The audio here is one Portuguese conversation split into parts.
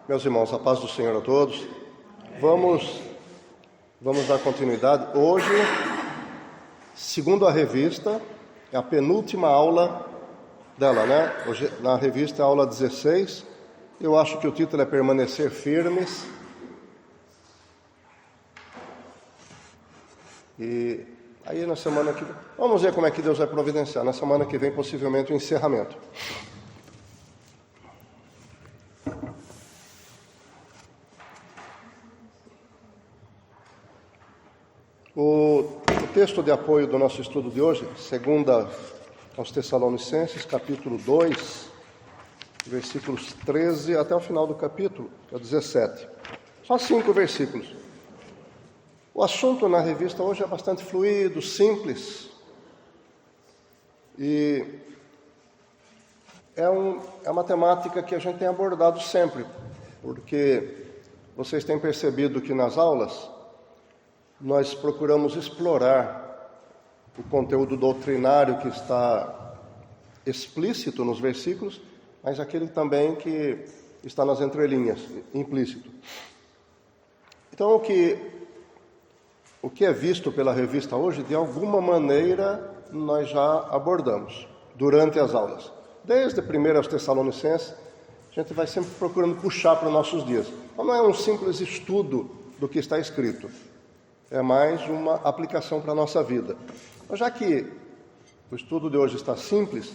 Meus irmãos, a paz do Senhor a todos. Vamos dar continuidade. Hoje, segundo a revista, é a penúltima aula dela, né? Hoje, na revista, é a aula 16. Eu acho que o título é Permanecer Firmes. E aí, na semana que vem, vamos ver como é que Deus vai providenciar. Na semana que vem, possivelmente, o encerramento. O texto de apoio do nosso estudo de hoje, segunda aos Tessalonicenses, capítulo 2, versículos 13 até o final do capítulo, que é o 17. Só 5 versículos. O assunto na revista hoje é bastante fluido, simples. E é uma temática que a gente tem abordado sempre, porque vocês têm percebido que nas aulas nós procuramos explorar o conteúdo doutrinário que está explícito nos versículos, mas aquele também que está nas entrelinhas, implícito. Então, o que é visto pela revista hoje, de alguma maneira, nós já abordamos durante as aulas. Desde 1 aos Tessalonicenses, a gente vai sempre procurando puxar para os nossos dias. Então, não é um simples estudo do que está escrito. É mais uma aplicação para a nossa vida. Mas já que o estudo de hoje está simples,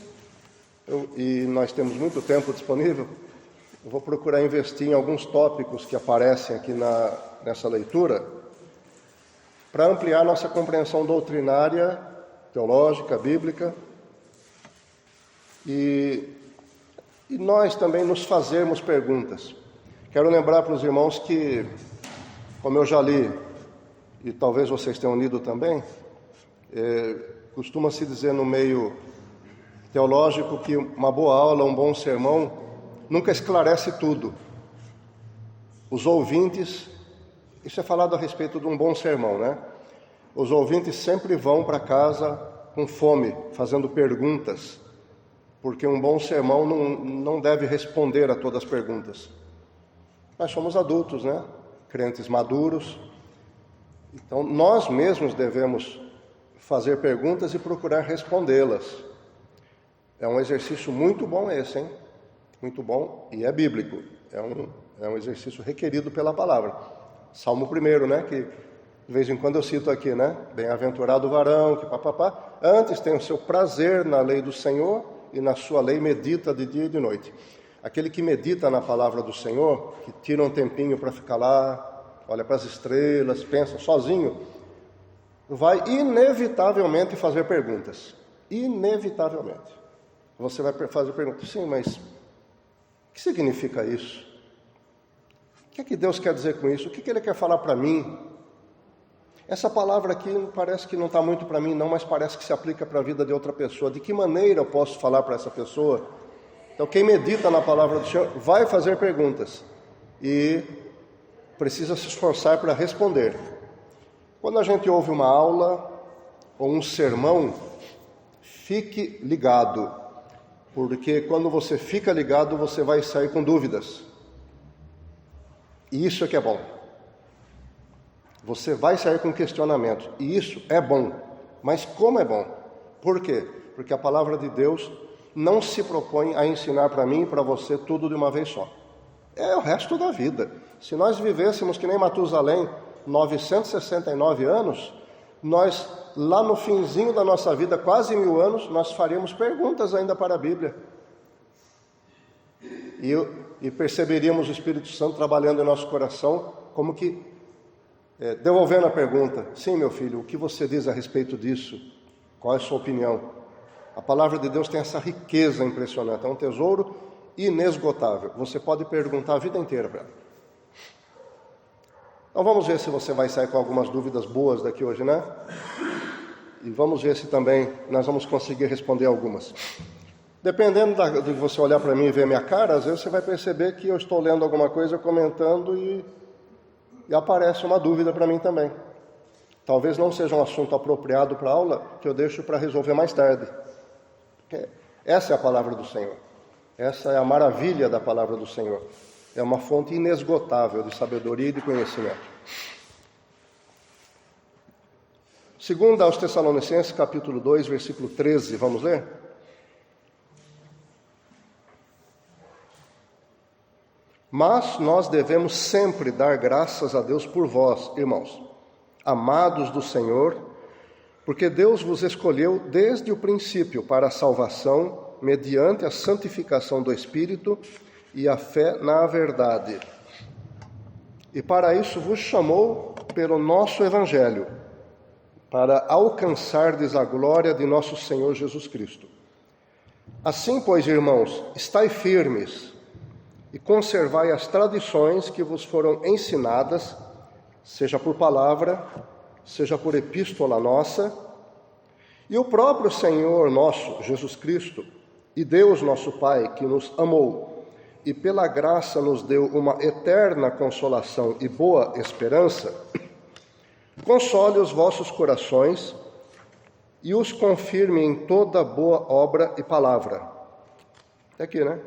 e nós temos muito tempo disponível, eu vou procurar investir em alguns tópicos que aparecem aqui nessa leitura, para ampliar nossa compreensão doutrinária, teológica, bíblica, e nós também nos fazermos perguntas. Quero lembrar para os irmãos que, como eu já li, e talvez vocês tenham lido também, costuma-se dizer no meio teológico que uma boa aula, um bom sermão, nunca esclarece tudo. Os ouvintes, isso é falado a respeito de um bom sermão, né? Os ouvintes sempre vão para casa com fome, fazendo perguntas, porque um bom sermão não deve responder a todas as perguntas. Nós somos adultos, né? Crentes maduros. Então, nós mesmos devemos fazer perguntas e procurar respondê-las. É um exercício muito bom esse, hein? Muito bom, e é bíblico. É um exercício requerido pela palavra. Salmo 1, né? Que de vez em quando eu cito aqui, né? Bem-aventurado o varão, que papapá. Antes tem o seu prazer na lei do Senhor e na sua lei medita de dia e de noite. Aquele que medita na palavra do Senhor, que tira um tempinho para ficar lá, olha para as estrelas, pensa sozinho, vai inevitavelmente fazer perguntas. Inevitavelmente. Você vai fazer perguntas. Sim, mas o que significa isso? O que é que Deus quer dizer com isso? O que Ele quer falar para mim? Essa palavra aqui parece que não está muito para mim não, mas parece que se aplica para a vida de outra pessoa. De que maneira eu posso falar para essa pessoa? Então, quem medita na palavra do Senhor vai fazer perguntas. E precisa se esforçar para responder. Quando a gente ouve uma aula ou um sermão, fique ligado, porque quando você fica ligado, você vai sair com dúvidas. E isso é que é bom. Você vai sair com questionamento, e isso é bom. Mas como é bom? Por quê? Porque a palavra de Deus não se propõe a ensinar para mim e para você tudo de uma vez só. É o resto da vida. Se nós vivêssemos que nem Matusalém, 969 anos, nós, lá no finzinho da nossa vida, quase 1000 anos, nós faríamos perguntas ainda para a Bíblia. E perceberíamos o Espírito Santo trabalhando em nosso coração, como que devolvendo a pergunta: sim, meu filho, o que você diz a respeito disso? Qual é a sua opinião? A palavra de Deus tem essa riqueza impressionante, é um tesouro inesgotável. Você pode perguntar a vida inteira para ela. Então vamos ver se você vai sair com algumas dúvidas boas daqui hoje, né? E vamos ver se também nós vamos conseguir responder algumas. Dependendo de você olhar para mim e ver minha cara, às vezes você vai perceber que eu estou lendo alguma coisa, comentando e aparece uma dúvida para mim também. Talvez não seja um assunto apropriado para a aula, que eu deixo para resolver mais tarde. Essa é a palavra do Senhor. Essa é a maravilha da palavra do Senhor. É uma fonte inesgotável de sabedoria e de conhecimento. Segunda aos Tessalonicenses, capítulo 2, versículo 13. Vamos ler? Mas nós devemos sempre dar graças a Deus por vós, irmãos, amados do Senhor, porque Deus vos escolheu desde o princípio para a salvação, mediante a santificação do Espírito e a fé na verdade. E para isso vos chamou pelo nosso Evangelho, para alcançardes a glória de nosso Senhor Jesus Cristo. Assim, pois, irmãos, estai firmes e conservai as tradições que vos foram ensinadas, seja por palavra, seja por epístola nossa, e o próprio Senhor nosso, Jesus Cristo, e Deus nosso Pai, que nos amou, e pela graça nos deu uma eterna consolação e boa esperança, console os vossos corações e os confirme em toda boa obra e palavra. Até aqui, né?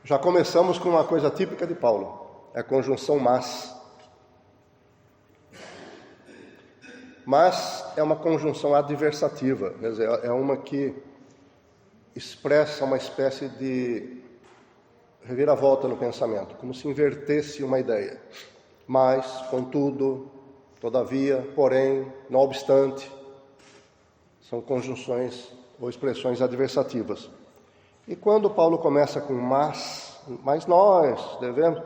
Já começamos com uma coisa típica de Paulo, é a conjunção mas. Mas é uma conjunção adversativa, quer dizer, é uma que expressa uma espécie de reviravolta no pensamento, como se invertesse uma ideia. Mas, contudo, todavia, porém, não obstante, são conjunções ou expressões adversativas. E quando Paulo começa com mas nós devemos,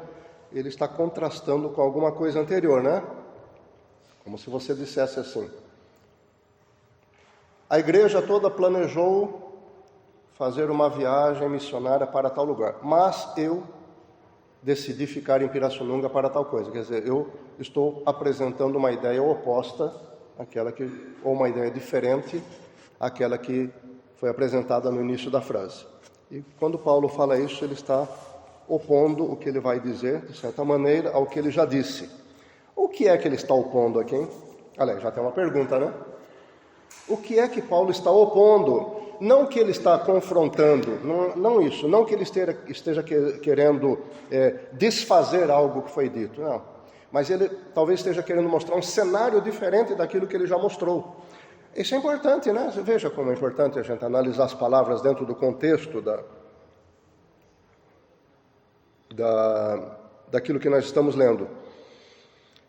ele está contrastando com alguma coisa anterior, né? Como se você dissesse assim: a igreja toda planejou fazer uma viagem missionária para tal lugar, mas eu decidi ficar em Pirassununga para tal coisa. Quer dizer, eu estou apresentando uma ideia oposta àquela que, ou uma ideia diferente àquela que foi apresentada no início da frase. E quando Paulo fala isso, ele está opondo o que ele vai dizer, de certa maneira, ao que ele já disse. O que é que ele está opondo aqui, hein? Aliás, já tem uma pergunta, né? O que é que Paulo está opondo? Não que ele está confrontando, não isso, não que ele esteja querendo desfazer algo que foi dito, não. Mas ele talvez esteja querendo mostrar um cenário diferente daquilo que ele já mostrou. Isso é importante, né? Você veja como é importante a gente analisar as palavras dentro do contexto daquilo que nós estamos lendo.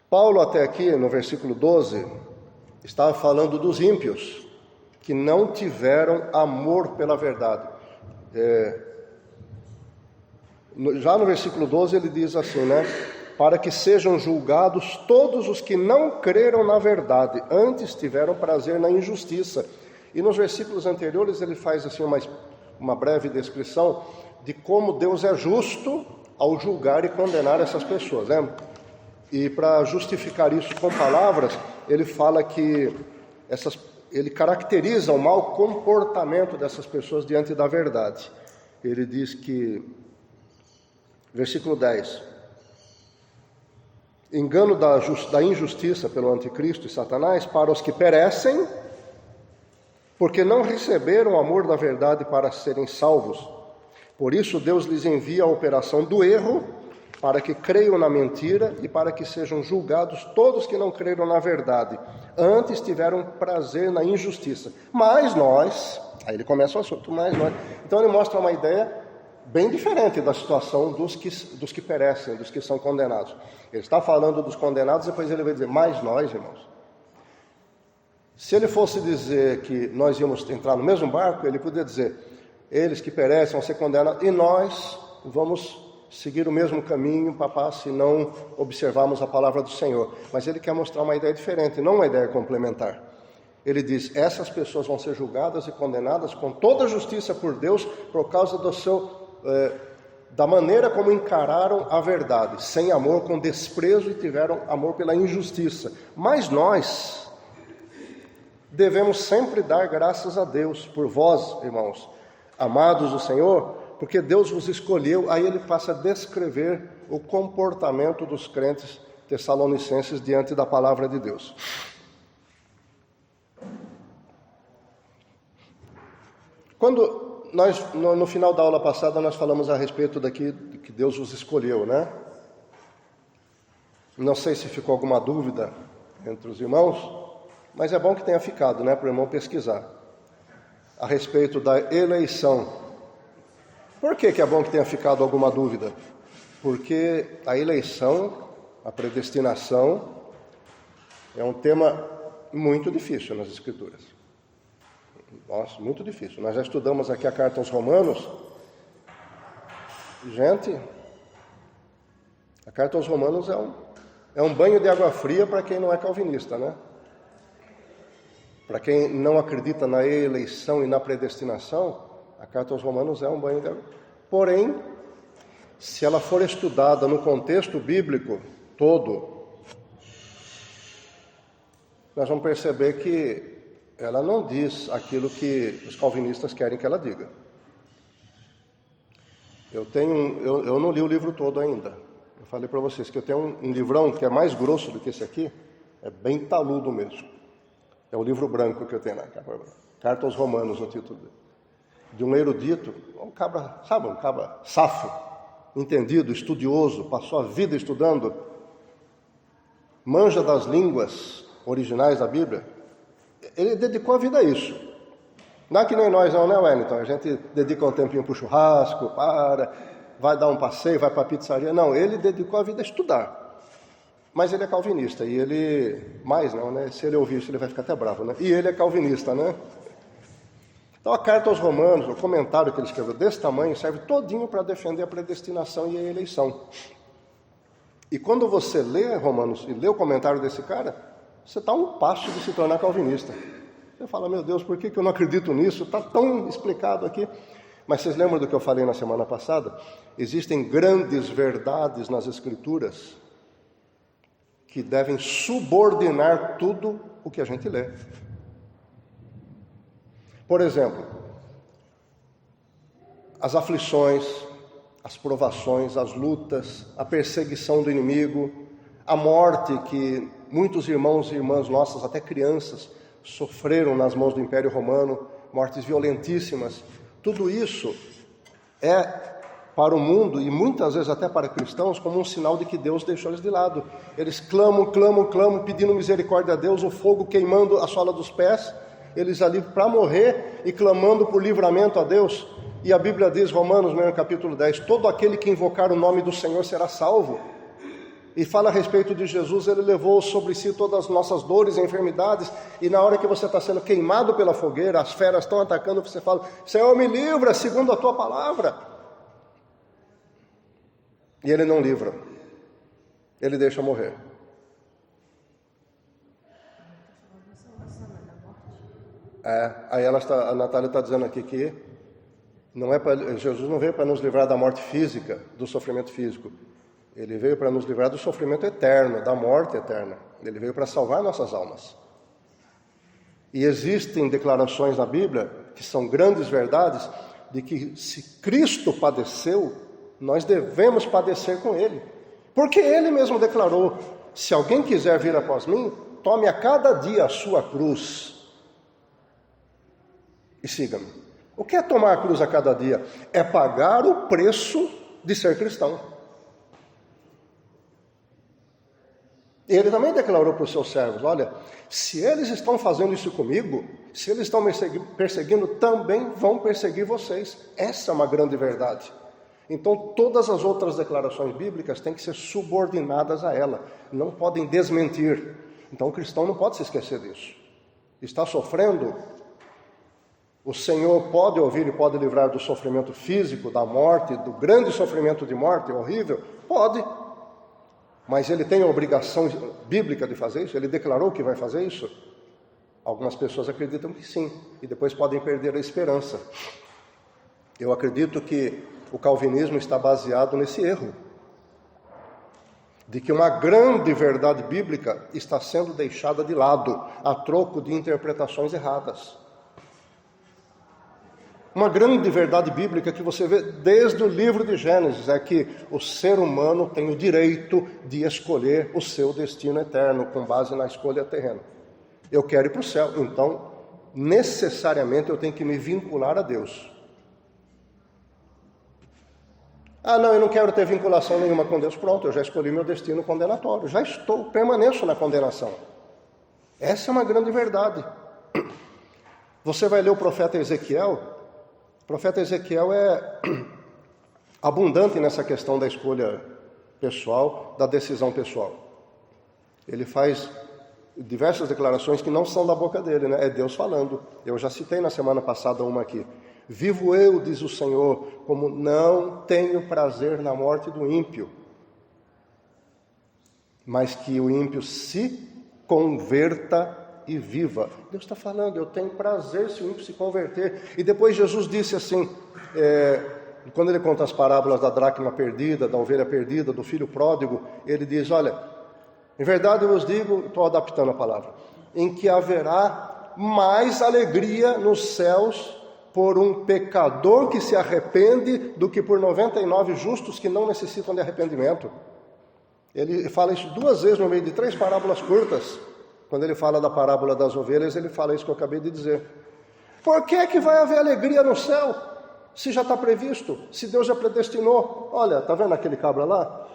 Paulo, até aqui, no versículo 12, estava falando dos ímpios, que não tiveram amor pela verdade. Já no versículo 12 ele diz assim, né? Para que sejam julgados todos os que não creram na verdade, antes tiveram prazer na injustiça. E nos versículos anteriores ele faz assim uma breve descrição de como Deus é justo ao julgar e condenar essas pessoas, né? E para justificar isso com palavras, ele fala que ele caracteriza o mau comportamento dessas pessoas diante da verdade. Ele diz que, versículo 10, engano da injustiça pelo anticristo e Satanás para os que perecem, porque não receberam o amor da verdade para serem salvos. Por isso Deus lhes envia a operação do erro, para que creiam na mentira e para que sejam julgados todos que não creram na verdade. Antes tiveram prazer na injustiça. Mas nós, aí ele começa o assunto, mas nós. Então ele mostra uma ideia bem diferente da situação dos que perecem, dos que são condenados. Ele está falando dos condenados, depois ele vai dizer, mas nós, irmãos. Se ele fosse dizer que nós íamos entrar no mesmo barco, ele poderia dizer, eles que perecem vão ser condenados, e nós vamos seguir o mesmo caminho, papá, se não observarmos a palavra do Senhor. Mas ele quer mostrar uma ideia diferente, não uma ideia complementar. Ele diz, essas pessoas vão ser julgadas e condenadas com toda a justiça por Deus, por causa da maneira como encararam a verdade, sem amor, com desprezo, e tiveram amor pela injustiça. Mas nós devemos sempre dar graças a Deus por vós, irmãos, amados do Senhor, porque Deus vos escolheu. Aí ele passa a descrever o comportamento dos crentes tessalonicenses diante da palavra de Deus. Quando no final da aula passada, nós falamos a respeito daqui de que Deus os escolheu, né? Não sei se ficou alguma dúvida entre os irmãos, mas é bom que tenha ficado, né, para o irmão pesquisar a respeito da eleição. Por que é bom que tenha ficado alguma dúvida? Porque a eleição, a predestinação, é um tema muito difícil nas Escrituras. Nossa, muito difícil. Nós já estudamos aqui a carta aos Romanos. Gente, a carta aos Romanos é um banho de água fria para quem não é calvinista, né? Para quem não acredita na eleição e na predestinação, a carta aos Romanos é um banho de água. Porém, se ela for estudada no contexto bíblico todo, nós vamos perceber que ela não diz aquilo que os calvinistas querem que ela diga. Eu não li o livro todo ainda. Eu falei para vocês que eu tenho um livrão que é mais grosso do que esse aqui, é bem taludo mesmo. É o livro branco que eu tenho na Carta aos Romanos, o título dele. De um erudito, um cabra safo, entendido, estudioso, passou a vida estudando, manja das línguas originais da Bíblia. Ele dedicou a vida a isso. Não é que nem nós não, né, Wellington? A gente dedica um tempinho para o churrasco, vai dar um passeio, vai para a pizzaria. Não, ele dedicou a vida a estudar. Mas ele é calvinista, e ele... Mais não, né? Se ele ouvir isso, ele vai ficar até bravo, né? E ele é calvinista, né? Então, a carta aos Romanos, o comentário que ele escreveu desse tamanho, serve todinho para defender a predestinação e a eleição. E quando você lê Romanos e lê o comentário desse cara, você está a um passo de se tornar calvinista. Você fala, meu Deus, por que eu não acredito nisso? Está tão explicado aqui. Mas vocês lembram do que eu falei na semana passada? Existem grandes verdades nas Escrituras que devem subordinar tudo o que a gente lê. Por exemplo, as aflições, as provações, as lutas, a perseguição do inimigo, a morte que muitos irmãos e irmãs nossas, até crianças, sofreram nas mãos do Império Romano, mortes violentíssimas. Tudo isso é para o mundo, e muitas vezes até para cristãos, como um sinal de que Deus deixou eles de lado. Eles clamam, pedindo misericórdia a Deus, o fogo queimando a sola dos pés, eles ali para morrer e clamando por livramento a Deus. E a Bíblia diz, Romanos, no capítulo 10, todo aquele que invocar o nome do Senhor será salvo. E fala a respeito de Jesus, ele levou sobre si todas as nossas dores e enfermidades, e na hora que você está sendo queimado pela fogueira, as feras estão atacando, você fala, Senhor, me livra, segundo a tua palavra. E ele não livra, ele deixa morrer. Aí a Natália está dizendo aqui que Jesus não veio para nos livrar da morte física, do sofrimento físico. Ele veio para nos livrar do sofrimento eterno, da morte eterna. Ele veio para salvar nossas almas. E existem declarações na Bíblia, que são grandes verdades, de que se Cristo padeceu, nós devemos padecer com Ele. Porque Ele mesmo declarou, se alguém quiser vir após mim, tome a cada dia a sua cruz e siga-me. O que é tomar a cruz a cada dia? É pagar o preço de ser cristão. Ele também declarou para os seus servos, olha, se eles estão fazendo isso comigo, se eles estão me perseguindo, também vão perseguir vocês. Essa é uma grande verdade. Então, todas as outras declarações bíblicas têm que ser subordinadas a ela, não podem desmentir. Então, o cristão não pode se esquecer disso. Está sofrendo? O Senhor pode ouvir e pode livrar do sofrimento físico, da morte, do grande sofrimento de morte, horrível? Pode. Mas ele tem a obrigação bíblica de fazer isso? Ele declarou que vai fazer isso? Algumas pessoas acreditam que sim, e depois podem perder a esperança. Eu acredito que o calvinismo está baseado nesse erro, de que uma grande verdade bíblica está sendo deixada de lado, a troco de interpretações erradas. Uma grande verdade bíblica que você vê desde o livro de Gênesis é que o ser humano tem o direito de escolher o seu destino eterno, com base na escolha terrena. Eu quero ir para o céu, então necessariamente eu tenho que me vincular a Deus. Ah, não, eu não quero ter vinculação nenhuma com Deus. Pronto, eu já escolhi meu destino condenatório. Já permaneço na condenação. Essa é uma grande verdade. Você vai ler o profeta Ezequiel. O profeta Ezequiel é abundante nessa questão da escolha pessoal, da decisão pessoal. Ele faz diversas declarações que não são da boca dele, né? É Deus falando. Eu já citei na semana passada uma aqui. Vivo eu, diz o Senhor, como não tenho prazer na morte do ímpio, mas que o ímpio se converta e viva. Deus está falando, eu tenho prazer se o ímpio se converter. E depois Jesus disse assim, quando ele conta as parábolas da dracma perdida, da ovelha perdida, do filho pródigo, ele diz, olha, em verdade eu vos digo, estou adaptando a palavra, em que haverá mais alegria nos céus por um pecador que se arrepende do que por 99 justos que não necessitam de arrependimento. Ele fala isso 2 vezes no meio de 3 parábolas curtas. Quando ele fala da parábola das ovelhas, ele fala isso que eu acabei de dizer. Por que vai haver alegria no céu? Se já está previsto, se Deus já predestinou. Olha, está vendo aquele cabra lá?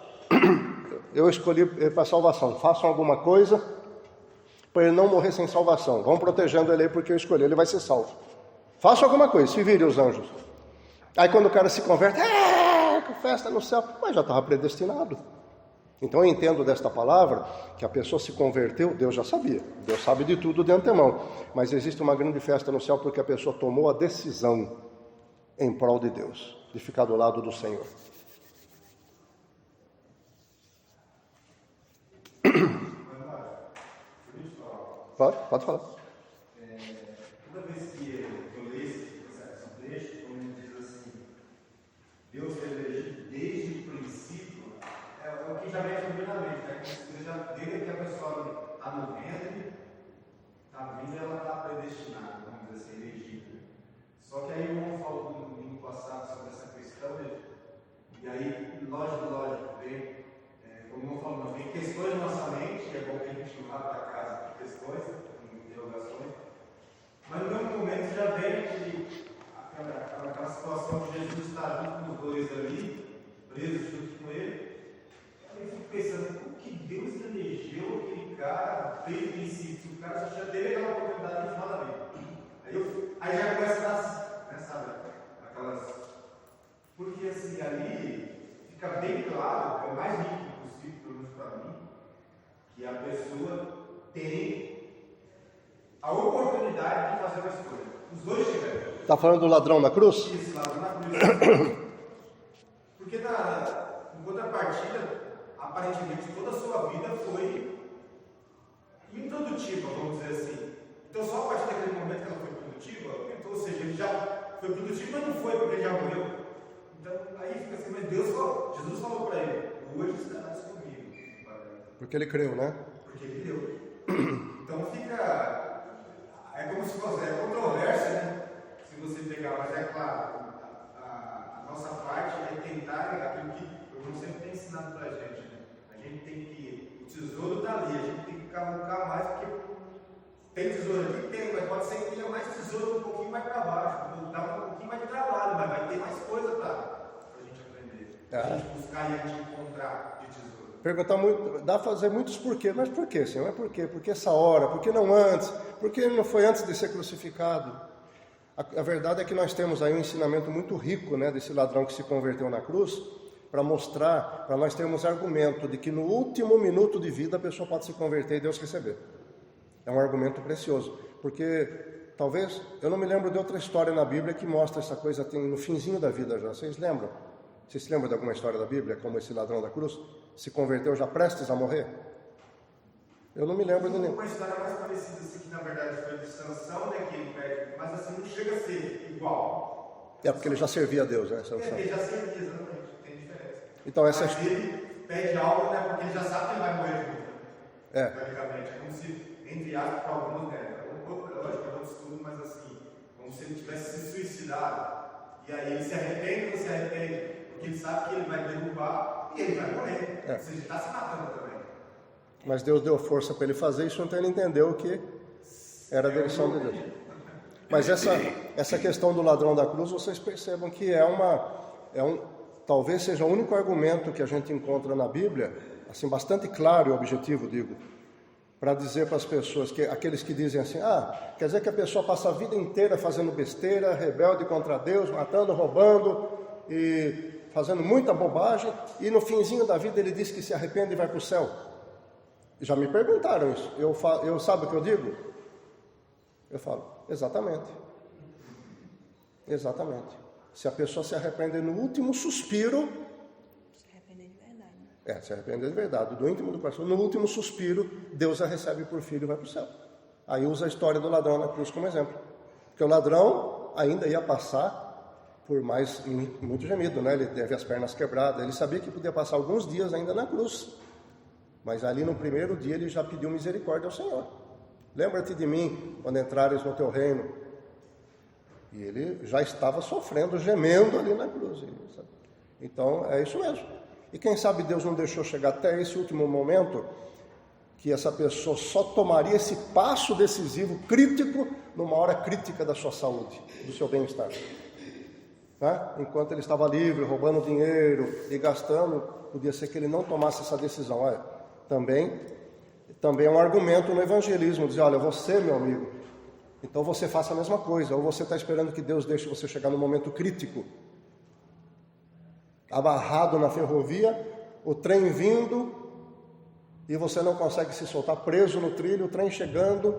Eu escolhi para salvação. Façam alguma coisa para ele não morrer sem salvação. Vão protegendo ele aí porque eu escolhi, ele vai ser salvo. Façam alguma coisa, se virem os anjos. Aí quando o cara se converte, que festa no céu. Mas já estava predestinado. Então eu entendo desta palavra que a pessoa se converteu, Deus já sabia. Deus sabe de tudo de antemão. Mas existe uma grande festa no céu porque a pessoa tomou a decisão em prol de Deus, de ficar do lado do Senhor. Pode falar. Toda vez que eu leio esse trecho, como diz assim, Deus foi elegido desde o princípio, é o que já vem primeiramente, né? Desde que a pessoa está no ventre, está vindo, ela está predestinada, vamos dizer assim, elegida. Só que aí o irmão falou no domingo passado sobre essa questão, e aí, lógico, vem, como o irmão falou, vem questões na nossa mente, é bom que a gente vá para casa com questões, com interrogações, mas no mesmo momento já vem aquela situação de Jesus estar junto com os dois ali, presos junto com ele. Aí eu fico pensando, como que Deus elegeu aquele cara desde o princípio? O cara já teve aquela oportunidade de falar dele. Aí já começa a dar, né, sabe, aquelas. Porque assim, ali fica bem claro, é o mais nítido possível, pelo menos para mim, que a pessoa tem a oportunidade de fazer uma escolha. Os dois tiveram. Está falando do ladrão na cruz? Isso, ladrão na cruz. Porque em contrapartida, aparentemente toda a sua vida foi improdutiva, vamos dizer assim. Então só a partir daquele momento que ela foi produtiva, ou seja, ele já foi produtivo, mas não foi porque ele já morreu. Então aí fica assim, mas Jesus falou para ele, hoje estarás comigo. Porque ele creu, né? Porque ele creu. Então é como se fosse, é controvérsia, né? Se você pegar, mas é claro, a nossa parte é tentar aquilo que eu sempre tenho ensinado para a gente, né? A gente tem que, o tesouro está ali, a gente tem que cavucar mais, porque tem tesouro aqui, tem, mas pode ser que tenha mais tesouro um pouquinho mais para baixo, dá um pouquinho mais de trabalho, mas vai ter mais coisa para a gente aprender, a gente buscar e a gente encontrar de tesouro. Perguntar muito, dá para fazer muitos porquê, mas por quê, Senhor? Mas por quê? Por que essa hora? Por que não antes? Por que não foi antes de ser crucificado? A verdade é que nós temos aí um ensinamento muito rico, né, desse ladrão que se converteu na cruz, para mostrar, para nós termos argumento de que no último minuto de vida a pessoa pode se converter e Deus receber. É um argumento precioso, porque talvez, eu não me lembro de outra história na Bíblia que mostra essa coisa no finzinho da vida já. Vocês lembram? Vocês se lembram de alguma história da Bíblia, como esse ladrão da cruz? Se converteu já prestes a morrer? Eu não me lembro de nenhum. Uma história mais parecida, assim, que na verdade foi de Sansão, né, que ele pede, mas assim, não chega a ser igual. É porque ele já servia a Deus, né, Sansão? Ele já servia, exatamente, tem diferença. Então, essa mas ele pede algo, né, porque ele já sabe que ele vai morrer de novo. Praticamente, é como se, entre aspas, para alguns, né, lógico, é outro estudo, mas assim, como se ele tivesse se suicidado. E aí ele se arrepende ou não se arrepende? Porque ele sabe que ele vai derrubar e ele vai morrer. Ou seja, ele está se matando também. Mas Deus deu força para ele fazer isso, então ele entendeu que era a direção de Deus. Mas essa questão do ladrão da cruz, vocês percebam que talvez seja o único argumento que a gente encontra na Bíblia, assim, bastante claro e objetivo, digo, para dizer para as pessoas, que aqueles que dizem assim, quer dizer que a pessoa passa a vida inteira fazendo besteira, rebelde contra Deus, matando, roubando e fazendo muita bobagem, e no finzinho da vida ele diz que se arrepende e vai para o céu. Já me perguntaram isso. Eu sabe o que eu digo? Eu falo, exatamente. Exatamente. Se a pessoa se arrepender no último suspiro, Se arrepender de verdade, né? se arrepender de verdade, do íntimo do coração, no último suspiro, Deus a recebe por filho e vai para o céu. Aí usa a história do ladrão na cruz como exemplo. Porque o ladrão ainda ia passar por muito gemido, né? Ele teve as pernas quebradas, ele sabia que podia passar alguns dias ainda na cruz. Mas ali no primeiro dia ele já pediu misericórdia ao Senhor. Lembra-te de mim quando entrares no teu reino. E ele já estava sofrendo, gemendo ali na cruz. Sabe? Então é isso mesmo. E quem sabe Deus não deixou chegar até esse último momento, que essa pessoa só tomaria esse passo decisivo, crítico, numa hora crítica da sua saúde, do seu bem-estar. Né? Enquanto ele estava livre, roubando dinheiro e gastando, podia ser que ele não tomasse essa decisão. Olha, também é um argumento no evangelismo, dizer, olha, você, meu amigo, então você faça a mesma coisa, ou você está esperando que Deus deixe você chegar no momento crítico, abarrado na ferrovia, o trem vindo, e você não consegue se soltar, preso no trilho, o trem chegando,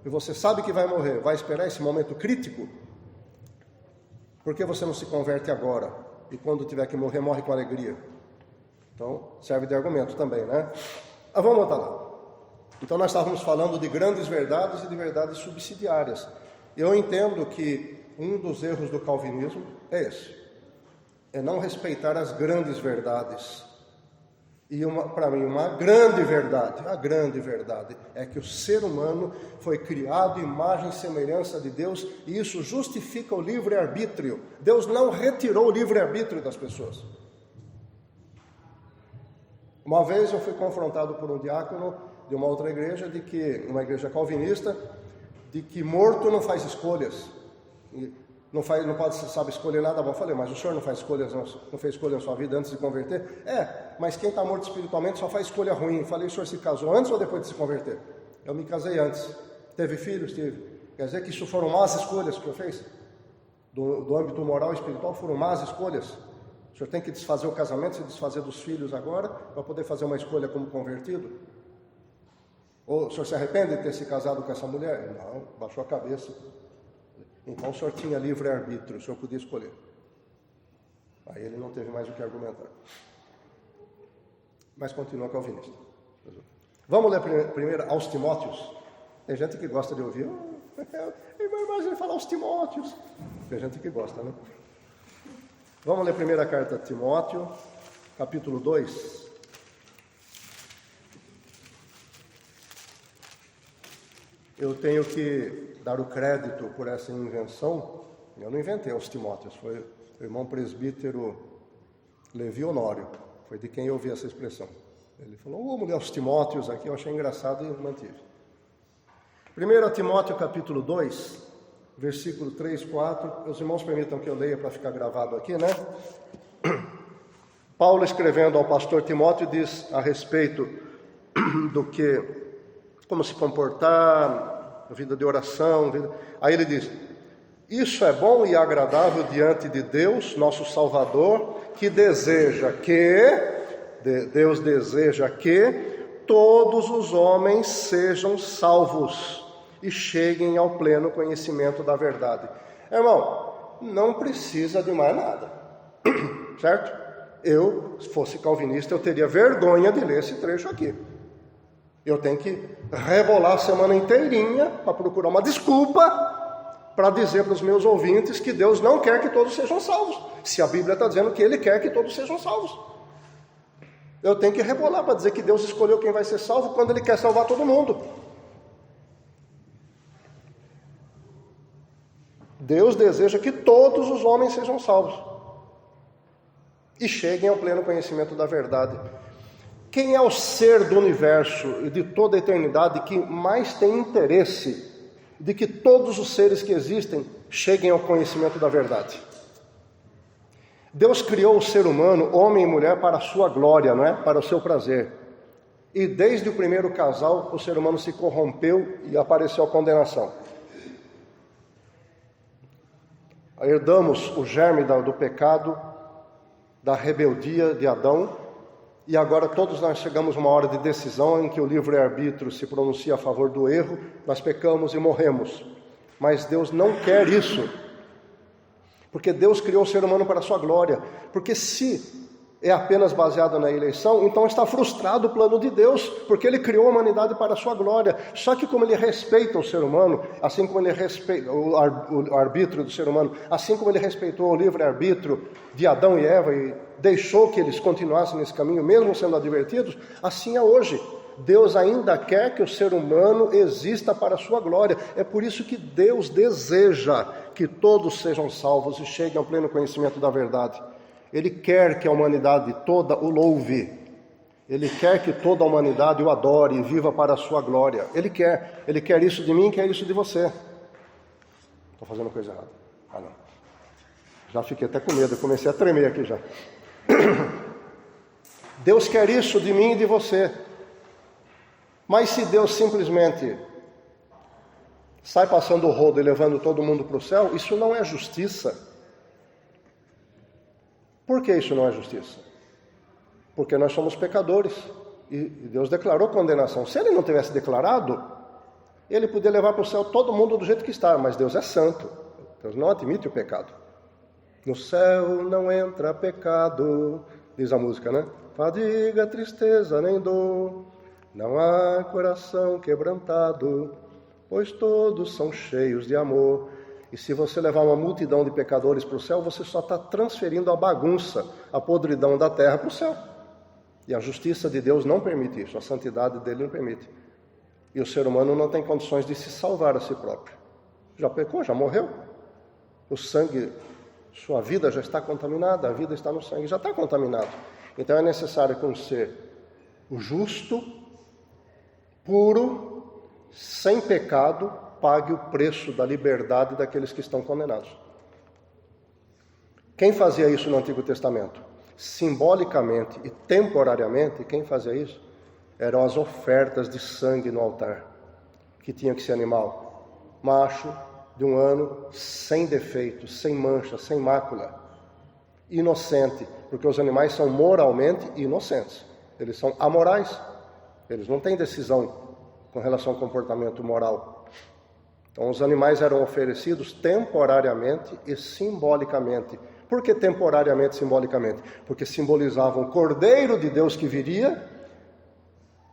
e você sabe que vai morrer, vai esperar esse momento crítico? Por que você não se converte agora? E quando tiver que morrer, morre com alegria? Então, serve de argumento também, né? Mas vamos voltar lá. Então, nós estávamos falando de grandes verdades e de verdades subsidiárias. Eu entendo que um dos erros do calvinismo é esse. É não respeitar as grandes verdades. E para mim, a grande verdade é que o ser humano foi criado à imagem e semelhança de Deus, e isso justifica o livre-arbítrio. Deus não retirou o livre-arbítrio das pessoas. Uma vez eu fui confrontado por um diácono de uma outra igreja, uma igreja calvinista, de que morto não faz escolhas, não pode, sabe, escolher nada bom. Eu falei, mas o senhor não fez escolha na sua vida antes de converter? Mas quem está morto espiritualmente só faz escolha ruim. Eu falei, o senhor se casou antes ou depois de se converter? Eu me casei antes. Teve filhos? Tive. Quer dizer que isso foram más escolhas que eu fiz? Do âmbito moral e espiritual foram más escolhas? O senhor tem que desfazer o casamento, se desfazer dos filhos agora, para poder fazer uma escolha como convertido? Ou o senhor se arrepende de ter se casado com essa mulher? Não, baixou a cabeça. Então o senhor tinha livre-arbítrio, o senhor podia escolher. Aí ele não teve mais o que argumentar. Mas continua calvinista. Vamos ler primeiro aos Timóteos. Tem gente que gosta de ouvir. Mas ele fala aos Timóteos. Tem gente que gosta, né? Vamos ler a primeira carta a Timóteo, capítulo 2. Eu tenho que dar o crédito por essa invenção. Eu não inventei aos Timóteos, foi o irmão presbítero Levi Honório, foi de quem eu ouvi essa expressão. Ele falou, vamos ler aos Timóteos aqui, eu achei engraçado e mantive. 1 Timóteo capítulo 2, versículo 3, 4, os irmãos permitam que eu leia para ficar gravado aqui, né? Paulo, escrevendo ao pastor Timóteo, diz a respeito do que, como se comportar, vida de oração, Aí ele diz, isso é bom e agradável diante de Deus, nosso Salvador, que Deus deseja que todos os homens sejam salvos e cheguem ao pleno conhecimento da verdade. Irmão, não precisa de mais nada, certo? Eu, se fosse calvinista, eu teria vergonha de ler esse trecho aqui. Eu tenho que rebolar a semana inteirinha para procurar uma desculpa para dizer para os meus ouvintes que Deus não quer que todos sejam salvos, se a Bíblia está dizendo que Ele quer que todos sejam salvos. Eu tenho que rebolar para dizer que Deus escolheu quem vai ser salvo quando Ele quer salvar todo mundo. Deus deseja que todos os homens sejam salvos e cheguem ao pleno conhecimento da verdade. Quem é o ser do universo e de toda a eternidade que mais tem interesse de que todos os seres que existem cheguem ao conhecimento da verdade? Deus criou o ser humano, homem e mulher, para a sua glória, não é? Para o seu prazer. E desde o primeiro casal, o ser humano se corrompeu e apareceu a condenação. Herdamos o germe do pecado, da rebeldia de Adão, e agora todos nós chegamos a uma hora de decisão em que o livre-arbítrio se pronuncia a favor do erro, nós pecamos e morremos. Mas Deus não quer isso, porque Deus criou o ser humano para a sua glória. Porque se é apenas baseado na eleição, então está frustrado o plano de Deus, porque Ele criou a humanidade para a sua glória. Só que como Ele respeita o ser humano, assim como Ele respeita o arbítrio do ser humano, assim como Ele respeitou o livre-arbítrio de Adão e Eva e deixou que eles continuassem nesse caminho, mesmo sendo advertidos, assim é hoje. Deus ainda quer que o ser humano exista para a sua glória. É por isso que Deus deseja que todos sejam salvos e cheguem ao pleno conhecimento da verdade. Ele quer que a humanidade toda o louve. Ele quer que toda a humanidade o adore e viva para a sua glória. Ele quer isso de mim, quer isso de você. Estou fazendo coisa errada. Não. Já fiquei até com medo, comecei a tremer aqui já. Deus quer isso de mim e de você. Mas se Deus simplesmente sai passando o rodo e levando todo mundo para o céu, isso não é justiça. Por que isso não é justiça? Porque nós somos pecadores e Deus declarou condenação. Se Ele não tivesse declarado, Ele podia levar para o céu todo mundo do jeito que está, mas Deus é santo. Deus não admite o pecado. No céu não entra pecado, diz a música, né? Fadiga, tristeza, nem dor, não há coração quebrantado, pois todos são cheios de amor. E se você levar uma multidão de pecadores para o céu, você só está transferindo a bagunça, a podridão da terra para o céu. E a justiça de Deus não permite isso, a santidade dele não permite. E o ser humano não tem condições de se salvar a si próprio. Já pecou, já morreu. O sangue, sua vida já está contaminada, a vida está no sangue, já está contaminado. Então é necessário que um ser justo, puro, sem pecado, pague o preço da liberdade daqueles que estão condenados. Quem fazia isso no Antigo Testamento? Simbolicamente e temporariamente, quem fazia isso? Eram as ofertas de sangue no altar, que tinha que ser animal, macho, de 1 ano, sem defeito, sem mancha, sem mácula, inocente, porque os animais são moralmente inocentes, eles são amorais, eles não têm decisão com relação ao comportamento moral. Então, os animais eram oferecidos temporariamente e simbolicamente. Por que temporariamente e simbolicamente? Porque simbolizavam o Cordeiro de Deus que viria,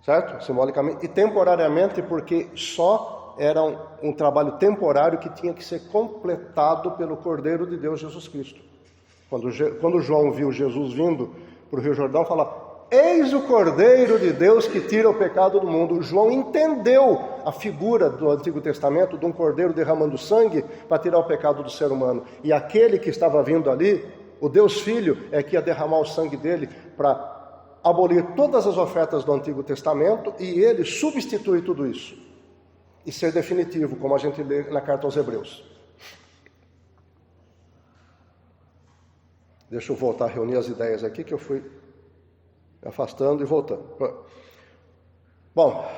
certo? Simbolicamente. E temporariamente porque só era um trabalho temporário que tinha que ser completado pelo Cordeiro de Deus, Jesus Cristo. Quando João viu Jesus vindo para o Rio Jordão, fala: eis o Cordeiro de Deus que tira o pecado do mundo. João entendeu a figura do Antigo Testamento de um cordeiro derramando sangue para tirar o pecado do ser humano. E aquele que estava vindo ali, o Deus Filho, é que ia derramar o sangue dele para abolir todas as ofertas do Antigo Testamento e ele substitui tudo isso. E ser definitivo, como a gente lê na carta aos Hebreus. Deixa eu voltar a reunir as ideias aqui que eu fui afastando e voltando. Bom,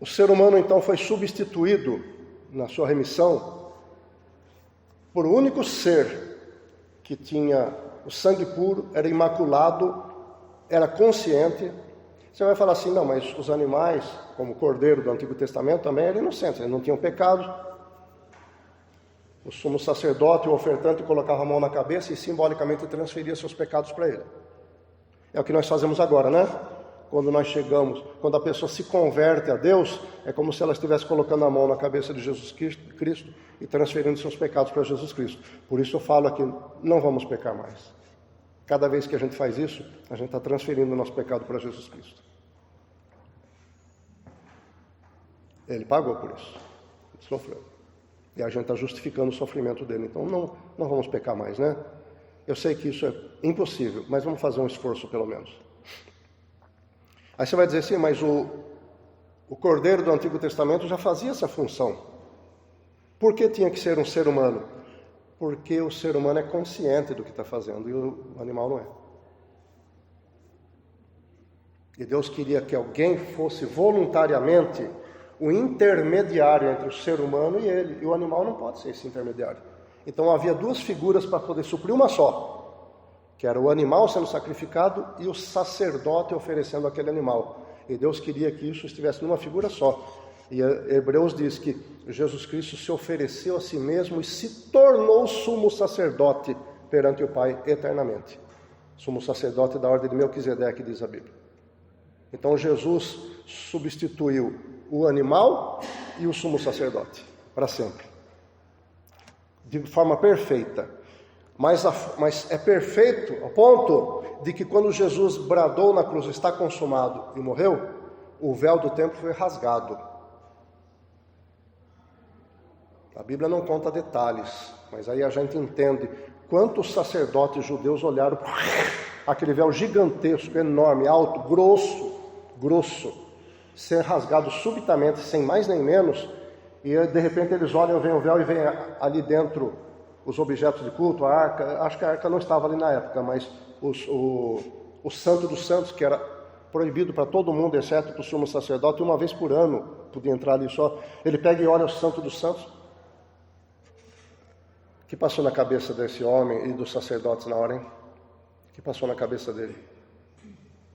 o ser humano então foi substituído na sua remissão por um único ser que tinha o sangue puro, era imaculado, era consciente. Você vai falar assim: não, mas os animais, como o cordeiro do Antigo Testamento, também eram inocentes, eles não tinham pecado. O sumo sacerdote, o ofertante, colocava a mão na cabeça e simbolicamente transferia seus pecados para ele. É o que nós fazemos agora, né? Quando nós chegamos, quando a pessoa se converte a Deus, é como se ela estivesse colocando a mão na cabeça de Jesus Cristo e transferindo seus pecados para Jesus Cristo. Por isso eu falo aqui, não vamos pecar mais. Cada vez que a gente faz isso, a gente está transferindo o nosso pecado para Jesus Cristo. Ele pagou por isso, ele sofreu. E a gente está justificando o sofrimento dele. Então não vamos pecar mais, né? Eu sei que isso é impossível, mas vamos fazer um esforço pelo menos. Aí você vai dizer assim: mas o Cordeiro do Antigo Testamento já fazia essa função. Por que tinha que ser um ser humano? Porque o ser humano é consciente do que está fazendo e o animal não é. E Deus queria que alguém fosse voluntariamente o intermediário entre o ser humano e ele. E o animal não pode ser esse intermediário. Então havia duas figuras para poder suprir uma só, que era o animal sendo sacrificado e o sacerdote oferecendo aquele animal. E Deus queria que isso estivesse numa figura só. E Hebreus diz que Jesus Cristo se ofereceu a si mesmo e se tornou sumo sacerdote perante o Pai eternamente. Sumo sacerdote da ordem de Melquisedeque, diz a Bíblia. Então Jesus substituiu o animal e o sumo sacerdote para sempre, de forma perfeita. Mas é perfeito ao ponto de que quando Jesus bradou na cruz, está consumado, e morreu, o véu do templo foi rasgado. A Bíblia não conta detalhes, mas aí a gente entende quantos sacerdotes judeus olharam para aquele véu gigantesco, enorme, alto, grosso, ser rasgado subitamente, sem mais nem menos, e de repente eles olham, vem o véu e vem ali dentro os objetos de culto, a arca. Acho que a arca não estava ali na época, mas o Santo dos Santos, que era proibido para todo mundo, exceto para o sumo sacerdote, uma vez por ano podia entrar ali só. Ele pega e olha o Santo dos Santos. O que passou na cabeça desse homem e dos sacerdotes na hora, hein? O que passou na cabeça dele?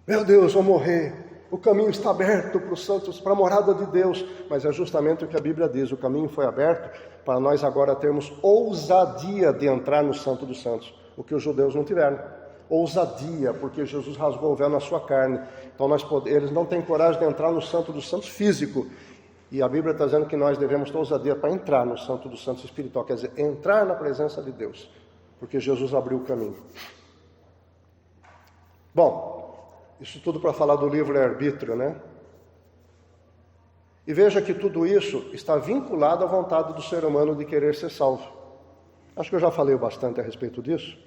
Meu Deus, vou morrer. O caminho está aberto para os santos, para a morada de Deus. Mas é justamente o que a Bíblia diz. O caminho foi aberto para nós agora termos ousadia de entrar no Santo dos Santos. O que os judeus não tiveram. Ousadia, porque Jesus rasgou o véu na sua carne. Então eles não têm coragem de entrar no Santo dos Santos físico. E a Bíblia está dizendo que nós devemos ter ousadia para entrar no Santo dos Santos espiritual. Quer dizer, entrar na presença de Deus. Porque Jesus abriu o caminho. Bom, isso tudo para falar do livre-arbítrio, né? E veja que tudo isso está vinculado à vontade do ser humano de querer ser salvo. Acho que eu já falei bastante a respeito disso.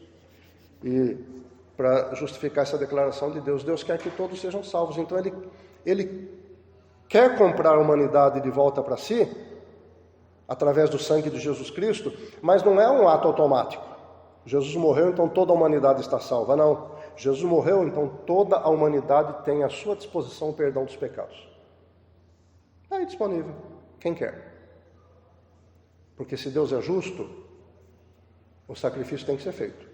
E para justificar essa declaração de Deus, Deus quer que todos sejam salvos. Então Ele quer comprar a humanidade de volta para si, através do sangue de Jesus Cristo, mas não é um ato automático. Jesus morreu, então toda a humanidade está salva. Não. Jesus morreu, então toda a humanidade tem à sua disposição o perdão dos pecados. Está aí disponível, quem quer. Porque se Deus é justo, o sacrifício tem que ser feito.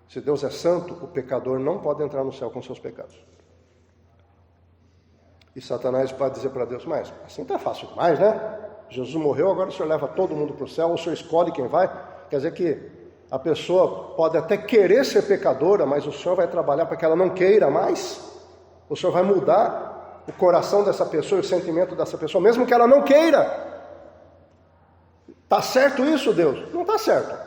Se Deus é santo, o pecador não pode entrar no céu com seus pecados. E Satanás pode dizer para Deus, mas assim está fácil demais, né? Jesus morreu, agora o Senhor leva todo mundo para o céu, ou o Senhor escolhe quem vai. Quer dizer que a pessoa pode até querer ser pecadora, mas o Senhor vai trabalhar para que ela não queira mais. O Senhor vai mudar o coração dessa pessoa, o sentimento dessa pessoa, mesmo que ela não queira. Está certo isso, Deus? Não está certo.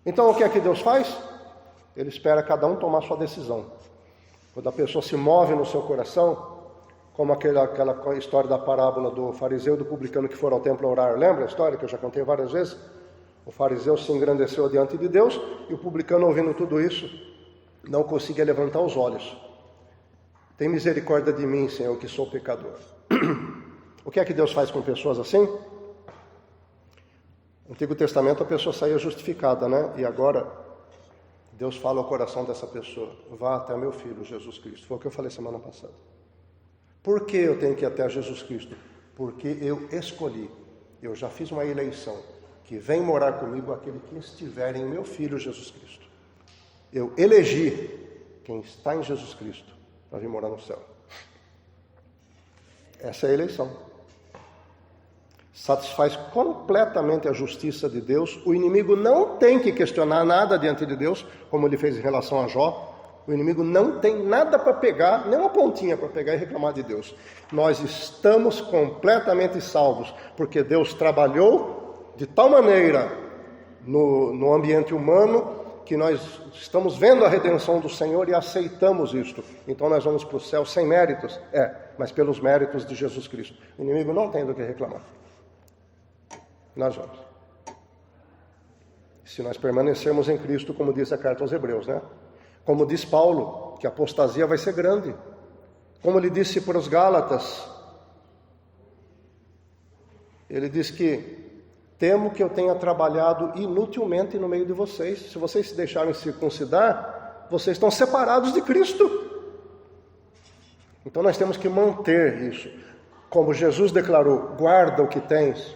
Então o que é que Deus faz? Ele espera cada um tomar sua decisão. Quando a pessoa se move no seu coração, como aquela história da parábola do fariseu e do publicano que foram ao templo orar. Lembra a história que eu já contei várias vezes? O fariseu se engrandeceu diante de Deus e o publicano, ouvindo tudo isso, não conseguia levantar os olhos. Tem misericórdia de mim, Senhor, que sou pecador. O que é que Deus faz com pessoas assim? No Antigo Testamento a pessoa saía justificada, né? E agora Deus fala ao coração dessa pessoa, vá até meu filho, Jesus Cristo. Foi o que eu falei semana passada. Por que eu tenho que ir até Jesus Cristo? Porque eu escolhi, eu já fiz uma eleição, que vem morar comigo aquele que estiver em meu filho Jesus Cristo. Eu elegi quem está em Jesus Cristo para vir morar no céu. Essa é a eleição. Satisfaz completamente a justiça de Deus. O inimigo não tem que questionar nada diante de Deus, como ele fez em relação a Jó. O inimigo não tem nada para pegar, nem uma pontinha para pegar e reclamar de Deus. Nós estamos completamente salvos, porque Deus trabalhou de tal maneira no ambiente humano que nós estamos vendo a redenção do Senhor e aceitamos isto. Então nós vamos para o céu sem méritos, mas pelos méritos de Jesus Cristo. O inimigo não tem do que reclamar. Nós vamos. Se nós permanecermos em Cristo, como diz a carta aos Hebreus, né? Como diz Paulo, que a apostasia vai ser grande. Como ele disse para os Gálatas, Ele diz que temo que eu tenha trabalhado inutilmente no meio de vocês. Se vocês se deixarem circuncidar, vocês estão separados de Cristo. Então nós temos que manter isso. Como Jesus declarou, guarda o que tens,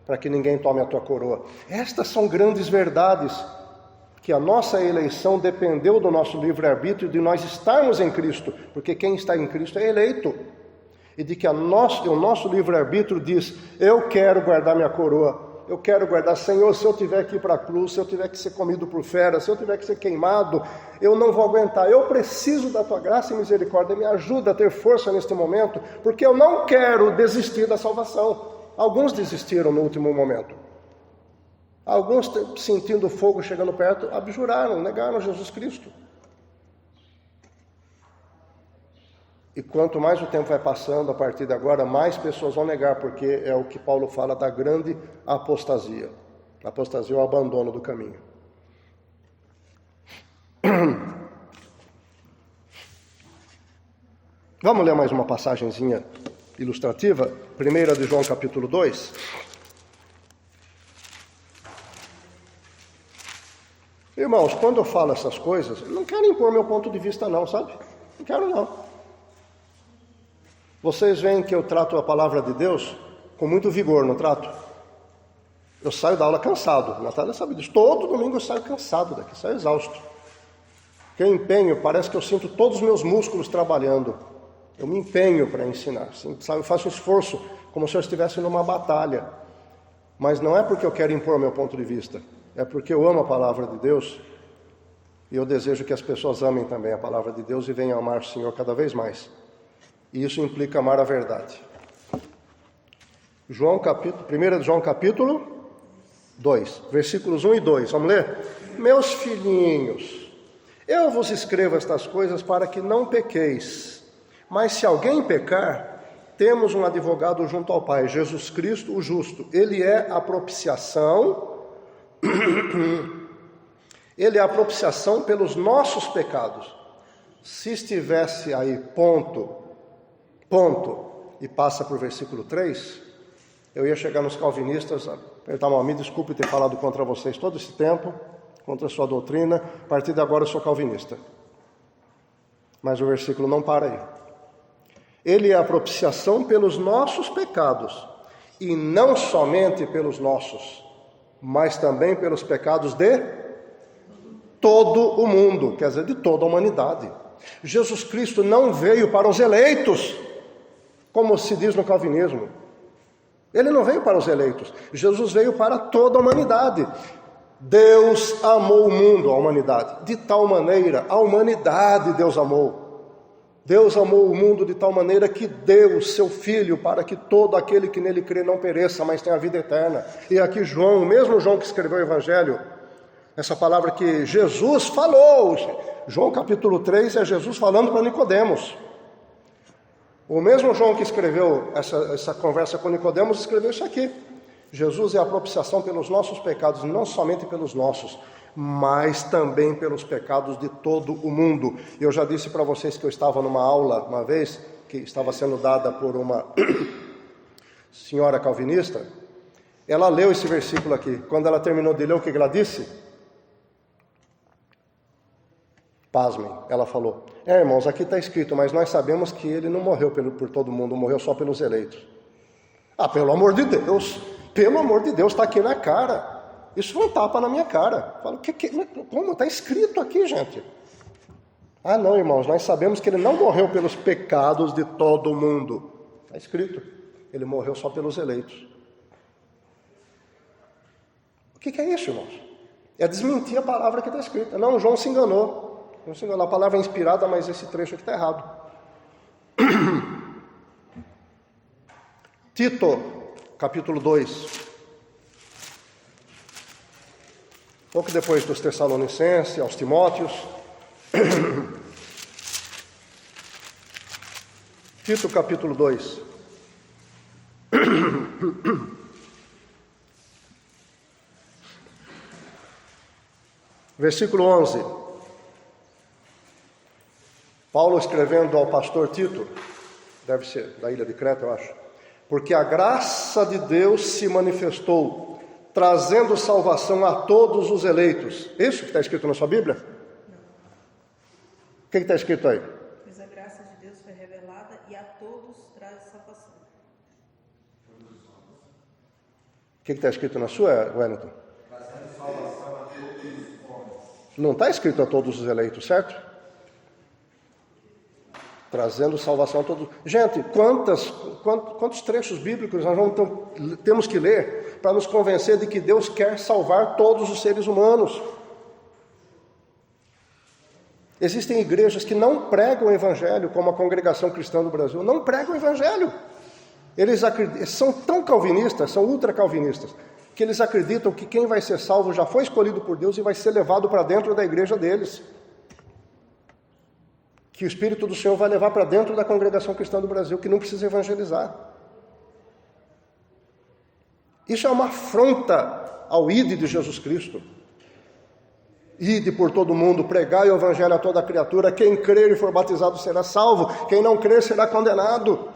para que ninguém tome a tua coroa. Estas são grandes verdades, que a nossa eleição dependeu do nosso livre-arbítrio, de nós estarmos em Cristo, porque quem está em Cristo é eleito. E de que o nosso livre-arbítrio diz, eu quero guardar minha coroa, eu quero guardar, Senhor, se eu tiver que ir para a cruz, se eu tiver que ser comido por fera, se eu tiver que ser queimado, eu não vou aguentar, eu preciso da tua graça e misericórdia, me ajuda a ter força neste momento, porque eu não quero desistir da salvação. Alguns desistiram no último momento. Alguns, sentindo fogo chegando perto, abjuraram, negaram Jesus Cristo. E quanto mais o tempo vai passando, a partir de agora, mais pessoas vão negar, porque é o que Paulo fala da grande apostasia. A apostasia é o abandono do caminho. Vamos ler mais uma passagenzinha ilustrativa? 1 de João capítulo 2. Irmãos, quando eu falo essas coisas, eu não quero impor meu ponto de vista não, sabe? Não quero não. Vocês veem que eu trato a palavra de Deus com muito vigor, não trato? Eu saio da aula cansado, Natália sabe disso. Todo domingo eu saio cansado daqui, saio exausto. Porque eu empenho, parece que eu sinto todos os meus músculos trabalhando. Eu me empenho para ensinar, sabe? Eu faço um esforço, como se eu estivesse numa batalha. Mas não é porque eu quero impor meu ponto de vista, é porque eu amo a palavra de Deus e eu desejo que as pessoas amem também a palavra de Deus e venham amar o Senhor cada vez mais. E isso implica amar a verdade. 1 João capítulo 2, versículos 1 e 2. Vamos ler? Meus filhinhos, eu vos escrevo estas coisas para que não pequeis. Mas se alguém pecar, temos um advogado junto ao Pai, Jesus Cristo, o justo. Ele é a propiciação. Ele é a propiciação pelos nossos pecados. Se estivesse aí, ponto, e passa para o versículo 3, eu ia chegar nos calvinistas, apertar a mão, me desculpe ter falado contra vocês todo esse tempo, contra a sua doutrina, a partir de agora eu sou calvinista. Mas o versículo não para aí. Ele é a propiciação pelos nossos pecados, e não somente pelos nossos, mas também pelos pecados de todo o mundo, quer dizer, de toda a humanidade. Jesus Cristo não veio para os eleitos, como se diz no calvinismo. Ele não veio para os eleitos, Jesus veio para toda a humanidade. Deus amou o mundo, a humanidade, de tal maneira, a humanidade Deus amou. Deus amou o mundo de tal maneira que deu o seu Filho para que todo aquele que nele crê não pereça, mas tenha a vida eterna. E aqui João, o mesmo João que escreveu o Evangelho, essa palavra que Jesus falou, João capítulo 3 é Jesus falando para Nicodemos. O mesmo João que escreveu essa conversa com Nicodemos, escreveu isso aqui. Jesus é a propiciação pelos nossos pecados, não somente pelos nossos, mas também pelos pecados de todo o mundo. Eu já disse para vocês que eu estava numa aula uma vez, que estava sendo dada por uma senhora calvinista. Ela leu esse versículo aqui. Quando ela terminou de ler, o que ela disse? Pasmem, ela falou, irmãos, aqui está escrito, mas nós sabemos que ele não morreu por todo mundo, morreu só pelos eleitos. Pelo amor de Deus, está aqui na cara. Isso foi um tapa na minha cara. Falo, como? Está escrito aqui, gente. Não, irmãos, nós sabemos que ele não morreu pelos pecados de todo mundo. Está escrito, ele morreu só pelos eleitos. O que é isso, irmãos? É desmentir a palavra que está escrita. Não, João se enganou. A palavra é inspirada, mas esse trecho aqui está errado. Tito, capítulo 2. Pouco depois dos Tessalonicenses, aos Timóteos. Tito, capítulo 2. Versículo 11. Paulo escrevendo ao pastor Tito, deve ser da ilha de Creta, eu acho. Porque a graça de Deus se manifestou, trazendo salvação a todos os eleitos. Isso que está escrito na sua Bíblia? O que está escrito aí? Pois a graça de Deus foi revelada e a todos traz salvação. O que está escrito na sua, Wellington? Não está escrito a todos os eleitos, certo? Trazendo salvação a todos. Gente, quantos trechos bíblicos nós temos que ler para nos convencer de que Deus quer salvar todos os seres humanos? Existem igrejas que não pregam o Evangelho, como a Congregação Cristã do Brasil, não pregam o Evangelho. Eles são tão calvinistas, são ultra-calvinistas, que eles acreditam que quem vai ser salvo já foi escolhido por Deus e vai ser levado para dentro da igreja deles. Que o Espírito do Senhor vai levar para dentro da Congregação Cristã do Brasil, que não precisa evangelizar. Isso é uma afronta ao ide de Jesus Cristo. Ide por todo mundo, pregai o Evangelho a toda criatura, quem crer e for batizado será salvo, quem não crer será condenado.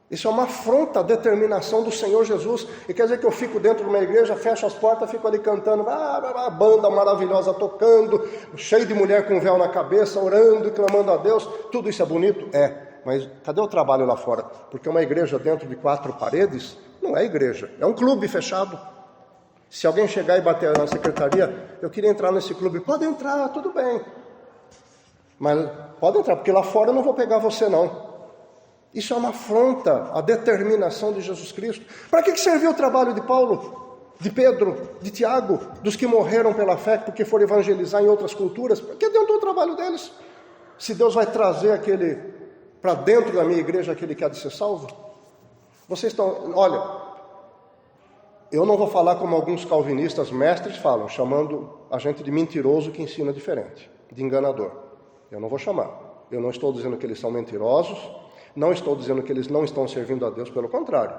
Isso é uma afronta à determinação do Senhor Jesus. E quer dizer que eu fico dentro de uma igreja, fecho as portas, fico ali cantando, a banda maravilhosa tocando, cheio de mulher com véu na cabeça, orando e clamando a Deus. Tudo isso é bonito? É. Mas cadê o trabalho lá fora? Porque uma igreja dentro de 4 paredes não é igreja, é um clube fechado. Se alguém chegar e bater na secretaria, eu queria entrar nesse clube, pode entrar, tudo bem. Mas pode entrar, porque lá fora eu não vou pegar você não. Isso é uma afronta à determinação de Jesus Cristo. Para que serviu o trabalho de Paulo, de Pedro, de Tiago, dos que morreram pela fé porque foram evangelizar em outras culturas? Por que adiantou o trabalho deles? Se Deus vai trazer aquele para dentro da minha igreja, aquele que há de ser salvo? Vocês estão... Olha, eu não vou falar como alguns calvinistas mestres falam, chamando a gente de mentiroso que ensina diferente, de enganador. Eu não vou chamar. Eu não estou dizendo que eles são mentirosos, não estou dizendo que eles não estão servindo a Deus, pelo contrário.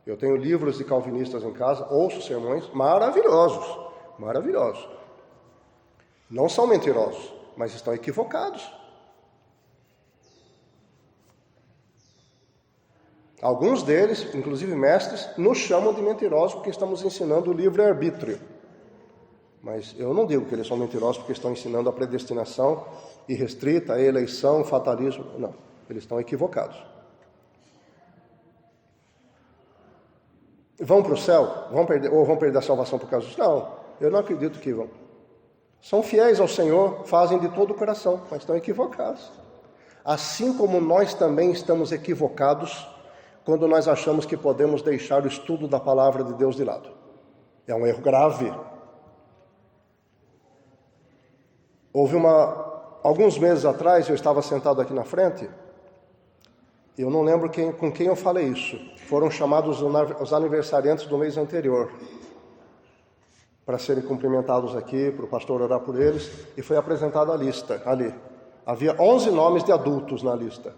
Eu tenho livros de calvinistas em casa, ouço sermões maravilhosos, maravilhosos. Não são mentirosos, mas estão equivocados. Alguns deles, inclusive mestres, nos chamam de mentirosos porque estamos ensinando o livre-arbítrio. Mas eu não digo que eles são mentirosos porque estão ensinando a predestinação irrestrita, a eleição, fatalismo. Não. Eles estão equivocados. Vão para o céu? Vão perder a salvação por causa disso? Não, eu não acredito que vão. São fiéis ao Senhor, fazem de todo o coração, mas estão equivocados. Assim como nós também estamos equivocados quando nós achamos que podemos deixar o estudo da palavra de Deus de lado. É um erro grave. Alguns meses atrás, eu estava sentado aqui na frente. Eu não lembro com quem eu falei isso. Foram chamados os aniversariantes do mês anterior para serem cumprimentados aqui, para o pastor orar por eles, e foi apresentada a lista ali. Havia 11 nomes de adultos na lista.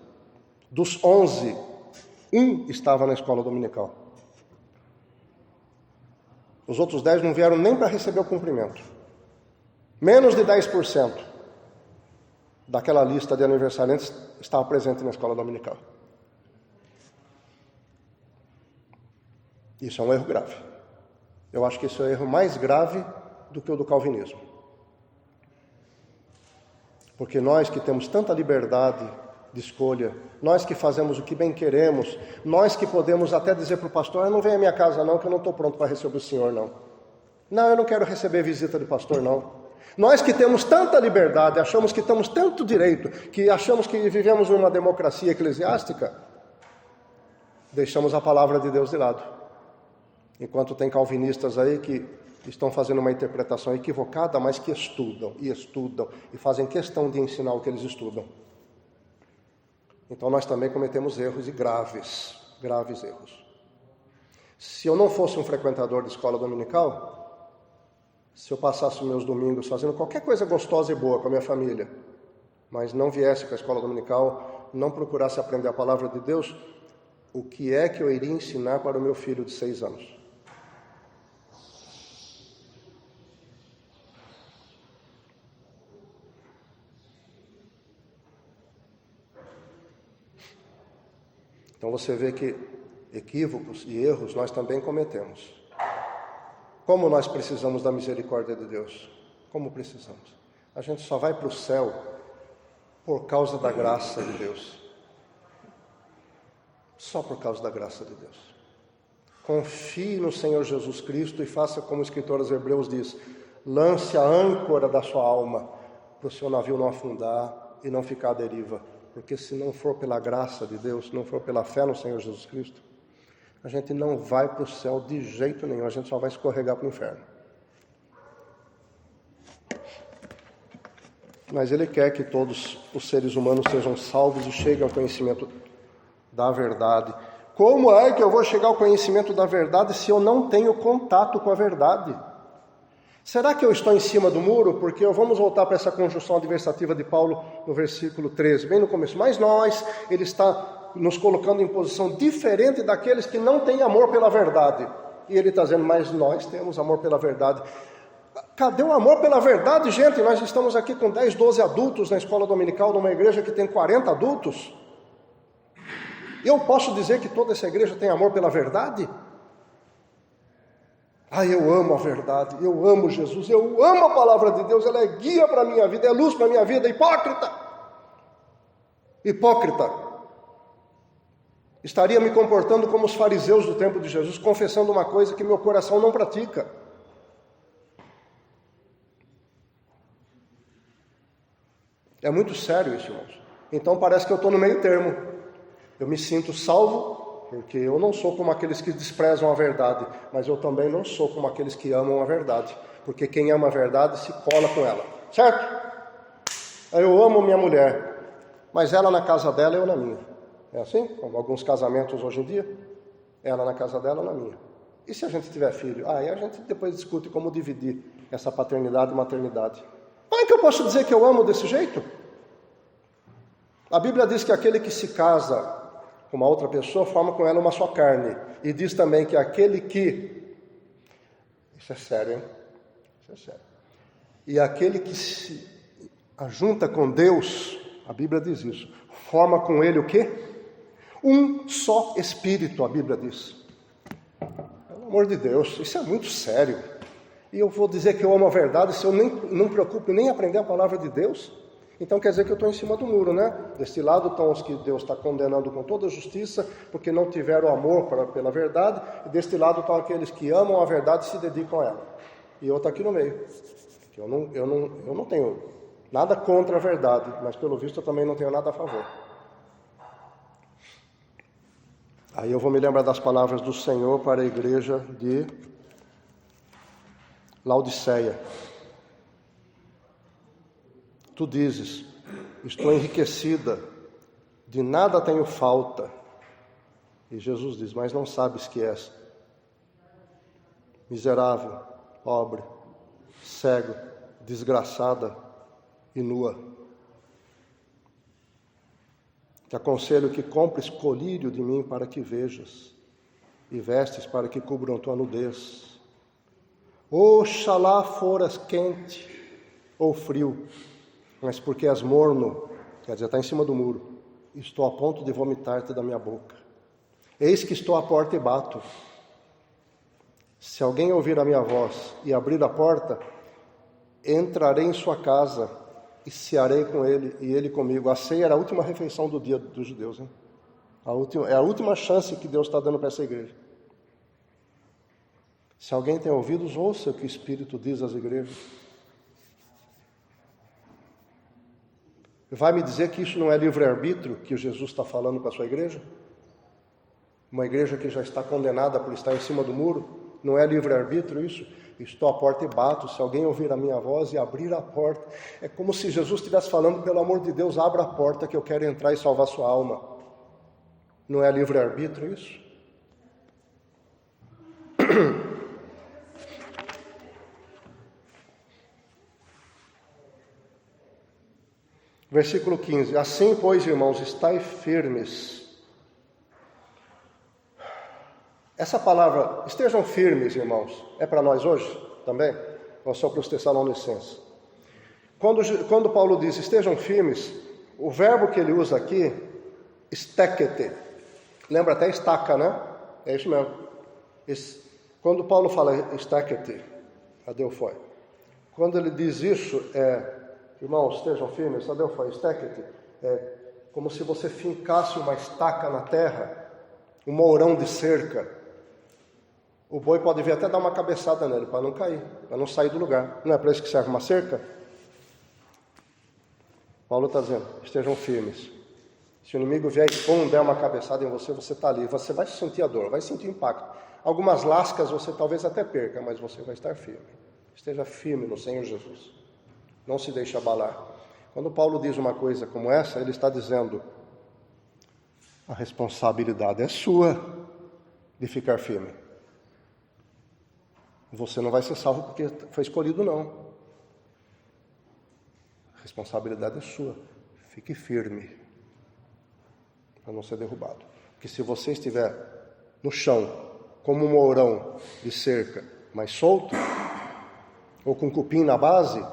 Dos 11, um estava na escola dominical. Os outros 10 não vieram nem para receber o cumprimento. Menos de 10% daquela lista de aniversariantes estava presente na escola dominical. Isso é um erro grave. Eu acho que esse é o erro mais grave do que o do calvinismo. Porque nós que temos tanta liberdade de escolha, nós que fazemos o que bem queremos, nós que podemos até dizer para o pastor, não venha à minha casa não, que eu não estou pronto para receber o senhor não. Não, eu não quero receber visita de pastor não. Nós que temos tanta liberdade, achamos que temos tanto direito, que achamos que vivemos numa democracia eclesiástica, deixamos a palavra de Deus de lado. Enquanto tem calvinistas aí que estão fazendo uma interpretação equivocada, mas que estudam e fazem questão de ensinar o que eles estudam. Então nós também cometemos erros, e graves erros. Se eu não fosse um frequentador de escola dominical, se eu passasse meus domingos fazendo qualquer coisa gostosa e boa com a minha família, mas não viesse para a escola dominical, não procurasse aprender a palavra de Deus, o que é que eu iria ensinar para o meu filho de 6 anos? Então você vê que equívocos e erros nós também cometemos. Como nós precisamos da misericórdia de Deus? Como precisamos? A gente só vai para o céu por causa da graça de Deus. Só por causa da graça de Deus. Confie no Senhor Jesus Cristo e faça como o escritor aos Hebreus diz: lance a âncora da sua alma para o seu navio não afundar e não ficar à deriva. Porque se não for pela graça de Deus, se não for pela fé no Senhor Jesus Cristo, a gente não vai para o céu de jeito nenhum, a gente só vai escorregar para o inferno. Mas Ele quer que todos os seres humanos sejam salvos e cheguem ao conhecimento da verdade. Como é que eu vou chegar ao conhecimento da verdade se eu não tenho contato com a verdade? Será que eu estou em cima do muro? Porque vamos voltar para essa conjunção adversativa de Paulo no versículo 13, bem no começo. Mas nós, ele está nos colocando em posição diferente daqueles que não têm amor pela verdade. E ele está dizendo, mas nós temos amor pela verdade. Cadê o amor pela verdade, gente? Nós estamos aqui com 10, 12 adultos na escola dominical, numa igreja que tem 40 adultos. Eu posso dizer que toda essa igreja tem amor pela verdade? Eu amo a verdade, eu amo Jesus, eu amo a palavra de Deus, ela é guia para a minha vida, é luz para a minha vida. Hipócrita! Hipócrita! Estaria me comportando como os fariseus do tempo de Jesus, confessando uma coisa que meu coração não pratica. É muito sério isso, irmãos. Então parece que eu estou no meio termo. Eu me sinto salvo, porque eu não sou como aqueles que desprezam a verdade, mas eu também não sou como aqueles que amam a verdade, porque quem ama a verdade se cola com ela, certo? Eu amo minha mulher, mas ela na casa dela, eu na minha. É assim? Como alguns casamentos hoje em dia, ela na casa dela, eu na minha. E se a gente tiver filho? Aí a gente depois discute como dividir essa paternidade e maternidade. Como é que eu posso dizer que eu amo desse jeito? A Bíblia diz que aquele que se casa com uma outra pessoa forma com ela uma só carne. E diz também que aquele que... Isso é sério, hein? Isso é sério. E aquele que se ajunta com Deus, a Bíblia diz isso, forma com ele o quê? Um só espírito, a Bíblia diz. Pelo amor de Deus, isso é muito sério. E eu vou dizer que eu amo a verdade se eu não me preocupo nem em aprender a palavra de Deus? Então quer dizer que eu estou em cima do muro, né? Deste lado estão os que Deus está condenando com toda a justiça, porque não tiveram amor pela verdade, e deste lado estão aqueles que amam a verdade e se dedicam a ela. E eu estou aqui no meio. Eu não tenho nada contra a verdade, mas pelo visto eu também não tenho nada a favor. Aí eu vou me lembrar das palavras do Senhor para a igreja de Laodiceia. Tu dizes, estou enriquecida, de nada tenho falta. E Jesus diz, mas não sabes que és miserável, pobre, cego, desgraçada e nua. Te aconselho que compres colírio de mim para que vejas, e vestes para que cubram tua nudez. Oxalá foras quente ou frio, mas porque és morno, quer dizer, está em cima do muro, estou a ponto de vomitar-te da minha boca. Eis que estou à porta e bato. Se alguém ouvir a minha voz e abrir a porta, entrarei em sua casa e cearei com ele e ele comigo. A ceia era a última refeição do dia dos judeus, hein? É a última chance que Deus está dando para essa igreja. Se alguém tem ouvidos, ouça o que o Espírito diz às igrejas. Vai me dizer que isso não é livre-arbítrio que Jesus está falando com a sua igreja? Uma igreja que já está condenada por estar em cima do muro? Não é livre-arbítrio isso? Estou à porta e bato, se alguém ouvir a minha voz e abrir a porta. É como se Jesus estivesse falando, pelo amor de Deus, abra a porta que eu quero entrar e salvar sua alma. Não é livre-arbítrio isso? Versículo 15. Assim, pois, irmãos, estai firmes. Essa palavra, estejam firmes, irmãos, é para nós hoje também? Ou só para os Tessalonicenses? Quando Paulo diz estejam firmes, o verbo que ele usa aqui, stekete, lembra até estaca, né? É isso mesmo. Quando Paulo fala stackete, adelphoi, quando ele diz isso, irmãos, estejam firmes, adelphoi, stackete, é como se você fincasse uma estaca na terra, um mourão de cerca. O boi pode vir até dar uma cabeçada nele, para não cair, para não sair do lugar. Não é para isso que serve uma cerca? Paulo está dizendo, estejam firmes. Se o inimigo vier e der uma cabeçada em você, você está ali. Você vai sentir a dor, vai sentir o impacto. Algumas lascas você talvez até perca, mas você vai estar firme. Esteja firme no Senhor Jesus. Não se deixe abalar. Quando Paulo diz uma coisa como essa, ele está dizendo, a responsabilidade é sua de ficar firme. Você não vai ser salvo porque foi escolhido, não. A responsabilidade é sua. Fique firme para não ser derrubado. Porque se você estiver no chão, como um mourão de cerca, mas solto, ou com cupim na base,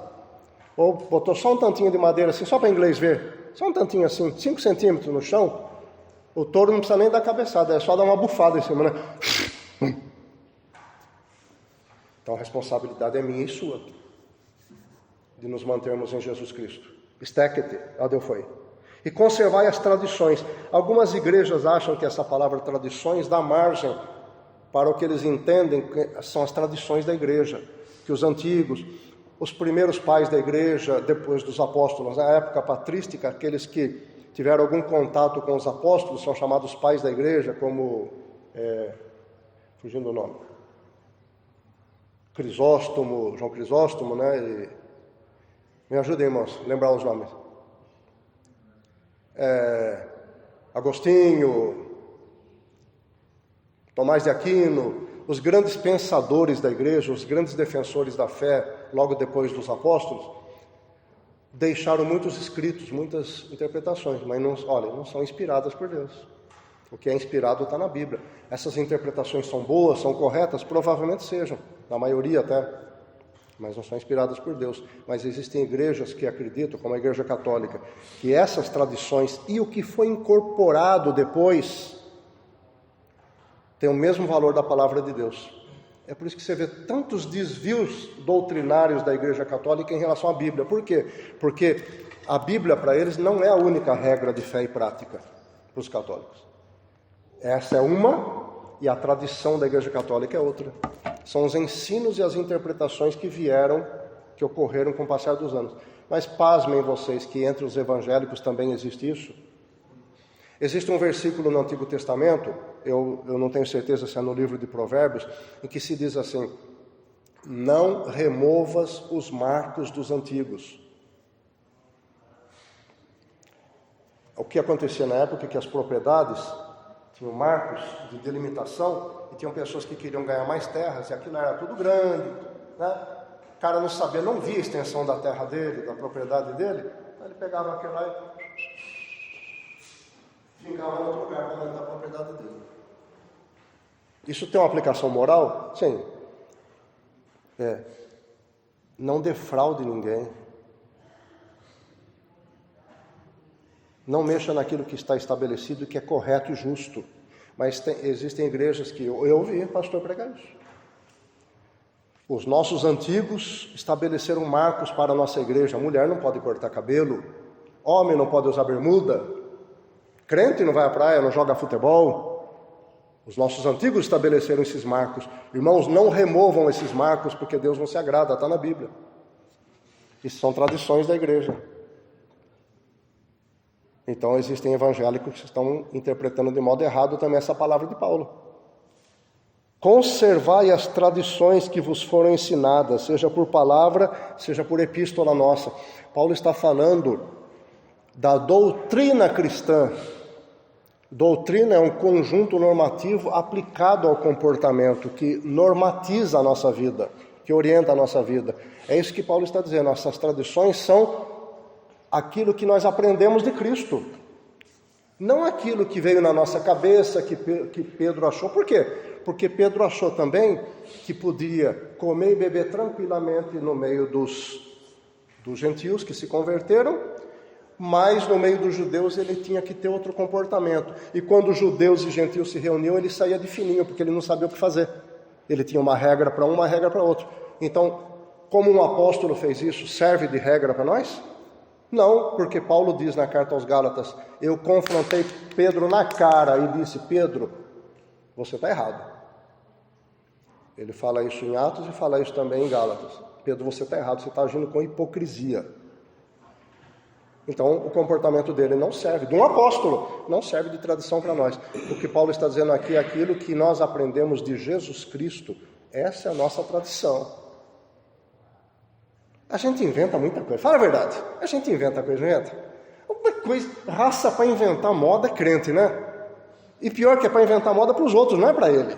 ou botou só um tantinho de madeira assim, só para inglês ver, só um tantinho assim, 5 centímetros no chão, o touro não precisa nem dar cabeçada, é só dar uma bufada em cima, né? Então a responsabilidade é minha e sua, de nos mantermos em Jesus Cristo. Stackete, adelphoi. E conservai as tradições. Algumas igrejas acham que essa palavra tradições dá margem para o que eles entendem que são as tradições da igreja. Que os antigos, os primeiros pais da igreja, depois dos apóstolos, na época patrística, aqueles que tiveram algum contato com os apóstolos, são chamados pais da igreja, como, fugindo o nome, Crisóstomo, João Crisóstomo, né? Me ajudem, irmãos, a lembrar os nomes. Agostinho, Tomás de Aquino, os grandes pensadores da igreja, os grandes defensores da fé, logo depois dos apóstolos, deixaram muitos escritos, muitas interpretações, mas não são inspiradas por Deus. O que é inspirado está na Bíblia. Essas interpretações são boas, são corretas? Provavelmente sejam, na maioria até, mas não são inspiradas por Deus. Mas existem igrejas que acreditam, como a Igreja Católica, que essas tradições e o que foi incorporado depois tem o mesmo valor da palavra de Deus. É por isso que você vê tantos desvios doutrinários da Igreja Católica em relação à Bíblia. Por quê? Porque a Bíblia para eles não é a única regra de fé e prática para os católicos. Essa é uma e a tradição da Igreja Católica é outra. São os ensinos e as interpretações que ocorreram com o passar dos anos. Mas pasmem vocês que entre os evangélicos também existe isso. Existe um versículo no Antigo Testamento, eu não tenho certeza se é no livro de Provérbios, em que se diz assim, não removas os marcos dos antigos. O que acontecia na época é que as propriedades tinham marcos de delimitação e tinham pessoas que queriam ganhar mais terras e aquilo era tudo grande, né? O cara não sabia, não via a extensão da terra dele, da propriedade dele, então ele pegava aquilo lá e ficava em outro lugar para dentro da propriedade dele. Isso tem uma aplicação moral? Sim. Não defraude ninguém. Não mexa naquilo que está estabelecido e que é correto e justo. Mas existem igrejas que eu ouvi pastor pregar isso. Os nossos antigos estabeleceram marcos para a nossa igreja. A mulher não pode cortar cabelo, homem não pode usar bermuda, crente não vai à praia, não joga futebol. Os nossos antigos estabeleceram esses marcos. Irmãos, não removam esses marcos, porque Deus não se agrada, está na Bíblia. Isso são tradições da igreja. Então existem evangélicos que estão interpretando de modo errado também essa palavra de Paulo. Conservai as tradições que vos foram ensinadas, seja por palavra, seja por epístola nossa. Paulo está falando da doutrina cristã. Doutrina é um conjunto normativo aplicado ao comportamento, que normatiza a nossa vida, que orienta a nossa vida. É isso que Paulo está dizendo, nossas tradições são aquilo que nós aprendemos de Cristo. Não aquilo que veio na nossa cabeça, que Pedro achou. Por quê? Porque Pedro achou também que podia comer e beber tranquilamente no meio dos gentios que se converteram, mas no meio dos judeus ele tinha que ter outro comportamento. E quando judeus e gentios se reuniam, ele saía de fininho, porque ele não sabia o que fazer. Ele tinha uma regra para um, uma regra para outro. Então, como um apóstolo fez isso, serve de regra para nós? Não, porque Paulo diz na carta aos Gálatas, eu confrontei Pedro na cara e disse, Pedro, você está errado. Ele fala isso em Atos e fala isso também em Gálatas. Pedro, você está errado, você está agindo com hipocrisia. Então, o comportamento dele não serve, de um apóstolo, não serve de tradição para nós. O que Paulo está dizendo aqui é aquilo que nós aprendemos de Jesus Cristo. Essa é a nossa tradição. A gente inventa muita coisa. Fala a verdade. A gente inventa coisa, inventa. Uma coisa, raça para inventar moda é crente, né? E pior que é para inventar moda para os outros, não é para ele.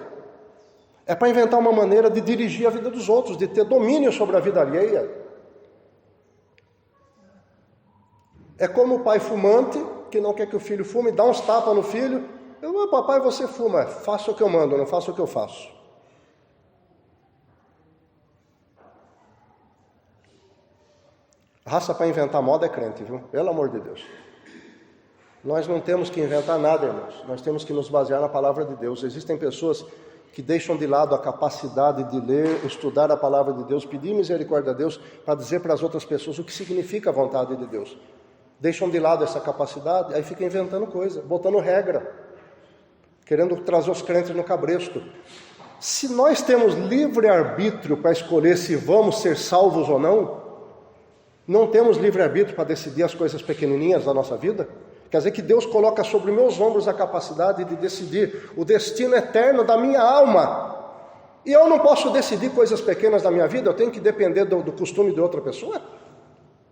É para inventar uma maneira de dirigir a vida dos outros, de ter domínio sobre a vida alheia. É como o pai fumante, que não quer que o filho fume, dá uns tapas no filho. Papai, você fuma. Faça o que eu mando, não faça o que eu faço. Raça para inventar moda é crente, viu? Pelo amor de Deus. Nós não temos que inventar nada, irmãos. Nós temos que nos basear na palavra de Deus. Existem pessoas que deixam de lado a capacidade de ler, estudar a palavra de Deus, pedir misericórdia a Deus, para dizer para as outras pessoas o que significa a vontade de Deus. Deixam de lado essa capacidade, aí fica inventando coisa, botando regra, querendo trazer os crentes no cabresto. Se nós temos livre-arbítrio para escolher se vamos ser salvos ou não temos livre-arbítrio para decidir as coisas pequenininhas da nossa vida? Quer dizer que Deus coloca sobre meus ombros a capacidade de decidir o destino eterno da minha alma. E eu não posso decidir coisas pequenas da minha vida, eu tenho que depender do costume de outra pessoa?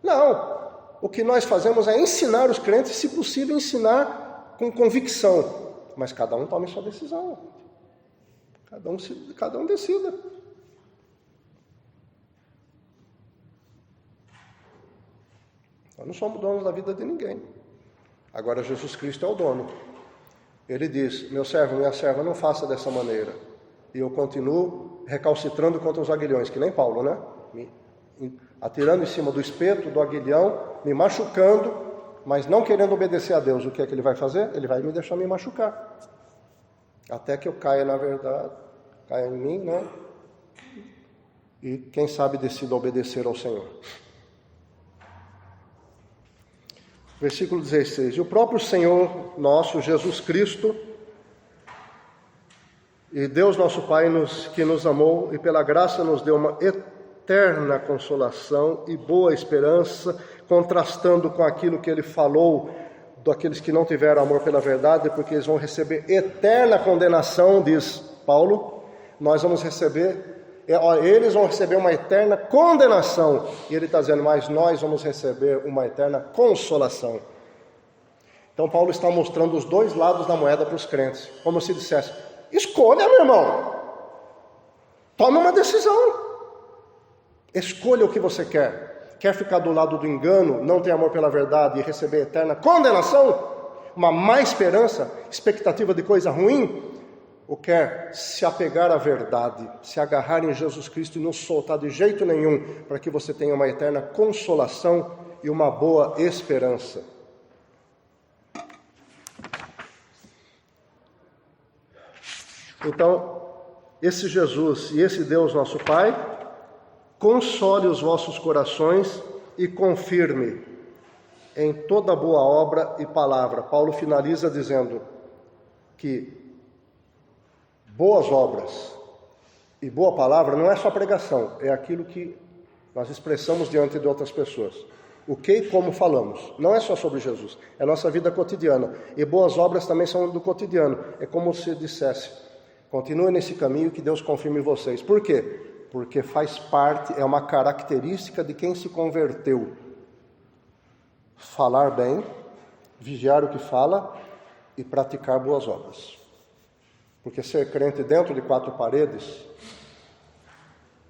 Não. O que nós fazemos é ensinar os crentes, se possível, ensinar com convicção. Mas cada um tome sua decisão. Cada um decida. Nós não somos donos da vida de ninguém. Agora Jesus Cristo é o dono. Ele diz, meu servo, minha serva, não faça dessa maneira. E eu continuo recalcitrando contra os aguilhões, que nem Paulo, né? Atirando em cima do espeto, do aguilhão, me machucando, mas não querendo obedecer a Deus. O que é que ele vai fazer? Ele vai me deixar me machucar. Até que eu caia na verdade, caia em mim, né? E quem sabe decida obedecer ao Senhor. Versículo 16. E o próprio Senhor nosso, Jesus Cristo, e Deus nosso Pai, que nos amou e pela graça nos deu uma eterna consolação e boa esperança, contrastando com aquilo que ele falou daqueles que não tiveram amor pela verdade, porque eles vão receber eterna condenação, diz Paulo. Nós vamos receber, eles vão receber uma eterna condenação, e ele está dizendo, mas nós vamos receber uma eterna consolação. Então Paulo está mostrando os dois lados da moeda para os crentes, como se dissesse, escolha, meu irmão, tome uma decisão, escolha o que você quer. Quer ficar do lado do engano, não ter amor pela verdade e receber eterna condenação? Uma má esperança, expectativa de coisa ruim? Ou quer se apegar à verdade, se agarrar em Jesus Cristo e não soltar de jeito nenhum, para que você tenha uma eterna consolação e uma boa esperança? Então, esse Jesus e esse Deus nosso Pai, console os vossos corações e confirme em toda boa obra e palavra. Paulo finaliza dizendo que boas obras e boa palavra não é só pregação, é aquilo que nós expressamos diante de outras pessoas. O que e como falamos, não é só sobre Jesus, é nossa vida cotidiana. E boas obras também são do cotidiano. É como se dissesse, continue nesse caminho que Deus confirme vocês. Por quê? Porque faz parte, é uma característica de quem se converteu. Falar bem, vigiar o que fala e praticar boas obras. Porque ser crente dentro de quatro paredes,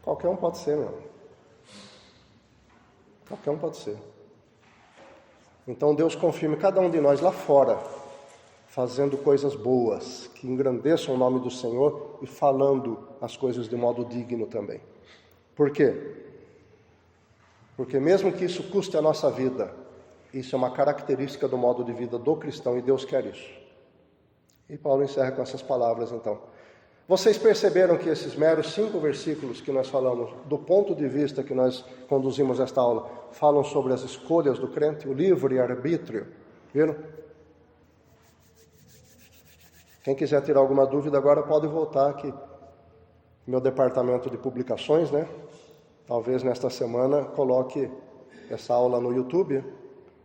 qualquer um pode ser, meu. Qualquer um pode ser. Então Deus confirme cada um de nós lá fora, fazendo coisas boas, que engrandeçam o nome do Senhor e falando as coisas de modo digno também. Por quê? Porque mesmo que isso custe a nossa vida, Isso é uma característica do modo de vida do cristão e Deus quer isso. E Paulo encerra com essas palavras então. Vocês perceberam que esses meros 5 versículos que nós falamos, do ponto de vista que nós conduzimos esta aula, falam sobre as escolhas do crente, o livre-arbítrio, viram? Quem quiser tirar alguma dúvida agora pode voltar aqui. Meu departamento de publicações, né? Talvez nesta semana coloque essa aula no YouTube.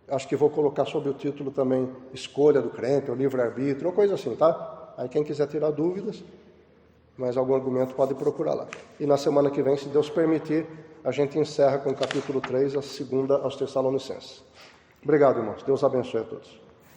Acho que vou colocar sob o título também Escolha do Crente, ou Livre-Arbítrio, ou coisa assim, tá? Aí quem quiser tirar dúvidas, mais algum argumento pode procurar lá. E na semana que vem, se Deus permitir, a gente encerra com o capítulo 3, a segunda aos Tessalonicenses. Obrigado, irmãos. Deus abençoe a todos.